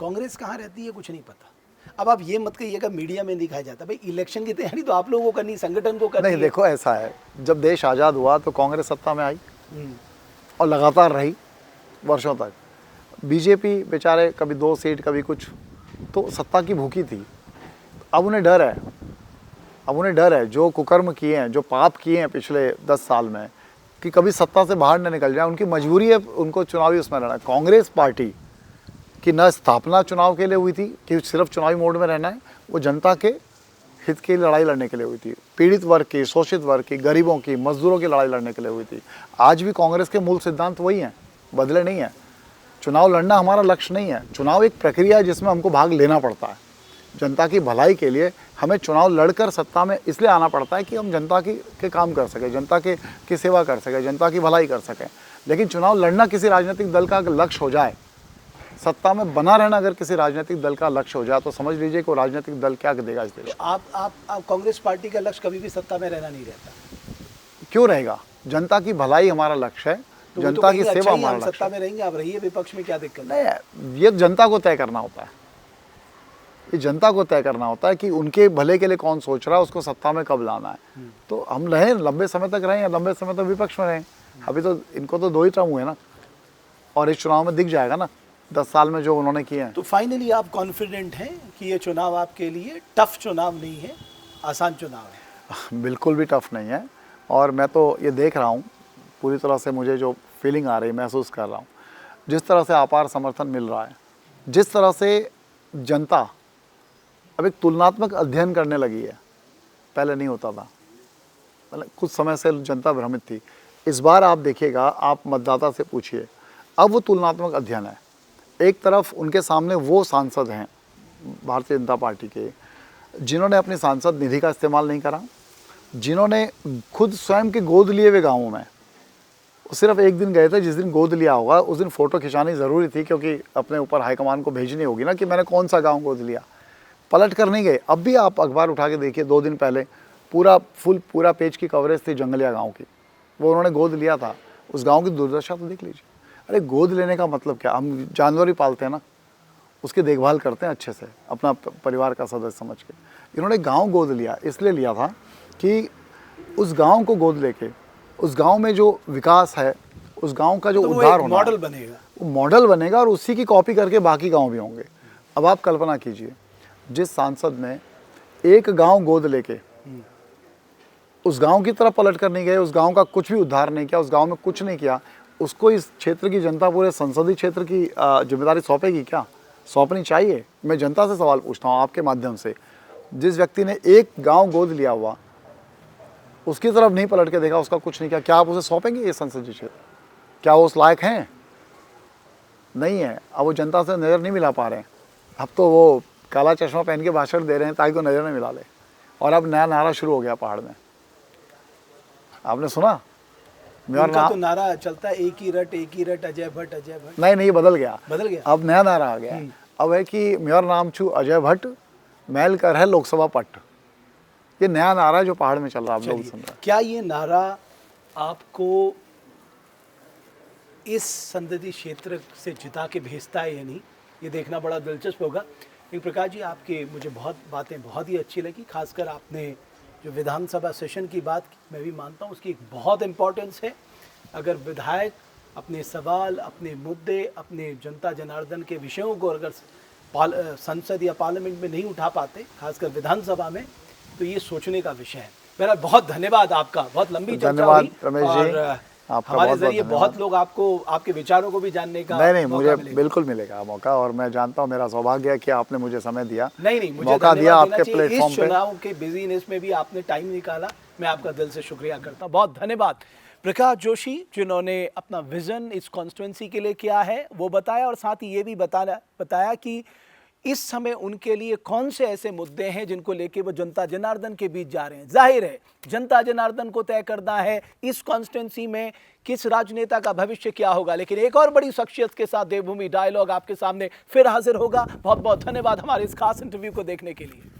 कांग्रेस कहाँ रहती है कुछ नहीं पता। अब आप ये मत कहिएगा मीडिया में दिखाया जाता, भाई इलेक्शन की तैयारी तो आप लोगों को करनी, संगठन को करनी नहीं, है। देखो ऐसा है, जब देश आज़ाद हुआ तो कांग्रेस सत्ता में आई और लगातार रही वर्षों तक। बीजेपी बेचारे कभी 2 सीट कभी कुछ, तो सत्ता की भूखी थी। अब उन्हें डर है, जो कुकर्म किए हैं, जो पाप किए हैं पिछले 10 साल में, कि कभी सत्ता से बाहर न निकल जाए। उनकी मजबूरी है उनको चुनावी उसमें रहना। कांग्रेस पार्टी की न स्थापना चुनाव के लिए हुई थी कि सिर्फ चुनावी मोड में रहना है, वो जनता के हित की लड़ाई लड़ने के लिए हुई थी, पीड़ित वर्ग की, शोषित वर्ग की, गरीबों की, मजदूरों की लड़ाई लड़ने के लिए हुई थी। आज भी कांग्रेस के मूल सिद्धांत वही हैं, बदले नहीं हैं। चुनाव लड़ना हमारा लक्ष्य नहीं है। चुनाव एक प्रक्रिया है जिसमें हमको भाग लेना पड़ता है। जनता की भलाई के लिए हमें चुनाव लड़कर सत्ता में इसलिए आना पड़ता है कि हम जनता के काम कर सकें, जनता की सेवा कर सकें, जनता की भलाई कर सकें। लेकिन चुनाव लड़ना किसी राजनीतिक दल का लक्ष्य हो जाए, सत्ता में बना रहना अगर किसी राजनीतिक दल का लक्ष्य हो जाए, तो समझ लीजिए कि वो राजनीतिक दल क्या देगा इस देश को। आप कांग्रेस पार्टी का लक्ष्य कभी भी सत्ता में रहना नहीं रहता। क्यों रहेगा? जनता की भलाई हमारा लक्ष्य है, तो जनता की सेवा हमारा लक्ष्य सत्ता में रहेंगे, आप रहिए विपक्ष में, क्या दिक्कत नहीं। ये जनता को तय करना होता है, ये जनता को तय करना होता है कि उनके भले के लिए कौन सोच रहा है, उसको सत्ता में कब लाना है। तो हम रहें, लंबे समय तक रहें या लंबे समय तक विपक्ष में रहें। अभी तो इनको तो 2 ही टर्म हुए ना, और इस चुनाव में दिख जाएगा ना 10 साल में जो उन्होंने किए हैं। तो फाइनली आप कॉन्फिडेंट हैं कि ये चुनाव आपके लिए टफ चुनाव नहीं है, आसान चुनाव है? बिल्कुल भी टफ नहीं है। और मैं तो ये देख रहा हूँ पूरी तरह से, मुझे जो फीलिंग आ रही है, महसूस कर रहा हूँ, जिस तरह से अपार समर्थन मिल रहा है, जिस तरह से जनता अब एक तुलनात्मक अध्ययन करने लगी है, पहले नहीं होता था। मतलब कुछ समय से जनता भ्रमित थी। इस बार आप देखिएगा, आप मतदाता से पूछिए, अब वो तुलनात्मक अध्ययन है। एक तरफ उनके सामने वो सांसद हैं भारतीय जनता पार्टी के, जिन्होंने अपनी सांसद निधि का इस्तेमाल नहीं करा, जिन्होंने खुद स्वयं के गोद लिए हुए गाँवों में, सिर्फ एक दिन गए थे, जिस दिन गोद लिया होगा उस दिन फ़ोटो खिंचानी ज़रूरी थी, क्योंकि अपने ऊपर हाईकमान को भेजनी होगी ना कि मैंने कौन सा गाँव गोद लिया। पलट कर नहीं गए। अब भी आप अखबार उठा के देखिए, 2 दिन पहले पूरा पेज की कवरेज थी जंगलिया गाँव की, वो उन्होंने गोद लिया था। उस गाँव की दुर्दशा तो देख लीजिए। अरे गोद लेने का मतलब क्या? हम जानवर ही पालते हैं ना, उसकी देखभाल करते हैं अच्छे से, अपना परिवार का सदस्य समझ के। इन्होंने गांव गोद लिया, इसलिए लिया था कि उस गांव को गोद लेके उस गांव में जो विकास है, उस गांव का जो उद्धार होना, मॉडल बनेगा, वो मॉडल बनेगा और उसी की कॉपी करके बाकी गांव भी होंगे। अब आप कल्पना कीजिए, जिस सांसद ने एक गांव गोद लेके उस गांव की तरफ पलट कर नहीं गए, उस गांव का कुछ भी उद्धार नहीं किया, उस गांव में कुछ नहीं किया, उसको इस क्षेत्र की जनता पूरे संसदीय क्षेत्र की जिम्मेदारी सौंपेगी क्या? सौंपनी चाहिए। मैं जनता से सवाल पूछता हूँ आपके माध्यम से, जिस व्यक्ति ने एक गांव गोद लिया हुआ, उसकी तरफ नहीं पलट के देखा, उसका कुछ नहीं किया, क्या आप उसे सौंपेंगे ये संसदीय क्षेत्र? क्या वो उस लायक हैं? नहीं है। अब वो जनता से नज़र नहीं मिला पा रहे हैं। अब तो वो काला चश्मा पहन के भाषण दे रहे हैं ताकि वो नज़र नहीं मिला ले। और अब नया नारा शुरू हो गया पहाड़ में, आपने सुना? उनका तो नारा चलता है, एक ही रट अजय भट्ट, अजय भट्ट। नहीं, बदल गया। अब नया नारा आ गया। अब है कि मेरा नाम छू अजय भट्ट, मैल कर है लोकसभा पट्ट। ये नया नारा जो पहाड़ में चल रहा है, आप लोग सुन रहे हैं। क्या ये नारा आपको इस संसदीय क्षेत्र से जिता के भेजता है या नहीं, ये देखना बड़ा दिलचस्प होगा। लेकिन प्रकाश जी, आपके मुझे बातें बहुत ही अच्छी लगी। खासकर आपने जो विधानसभा सेशन की बात की, मैं भी मानता हूँ उसकी एक बहुत इम्पोर्टेंस है। अगर विधायक अपने सवाल, अपने मुद्दे, अपने जनता जनार्दन के विषयों को अगर संसद या पार्लियामेंट में नहीं उठा पाते, खासकर विधानसभा में, तो ये सोचने का विषय है। मेरा बहुत धन्यवाद आपका, बहुत लंबी चर्चा हुई और हमारे जरिए बहुत लोग आपको, आपके विचारों को भी जानने का नहीं, मुझे बिल्कुल मिलेगा मौका, और मैं जानता हूँ मेरा सौभाग्य है कि आपने मुझे समय दिया, नहीं मुझे मौका दिया आपके प्लेटफॉर्म पे। इस चुनाव के बिजीनेस में भी आपने टाइम निकाला, मैं आपका दिल से शुक्रिया करता हूँ। बहुत धन्यवाद प्रकाश जोशी, जिन्होंने अपना विजन इस कॉन्स्टिट्यूंसी के लिए किया है वो बताया, और साथ ही ये भी बताया कि इस समय उनके लिए कौन से ऐसे मुद्दे हैं जिनको लेके वो जनता जनार्दन के बीच जा रहे हैं। जाहिर है जनता जनार्दन को तय करना है इस कॉन्स्टिट्यूंसी में किस राजनेता का भविष्य क्या होगा। लेकिन एक और बड़ी शख्सियत के साथ देवभूमि डायलॉग आपके सामने फिर हाजिर होगा। बहुत बहुत धन्यवाद हमारे इस खास इंटरव्यू को देखने के लिए।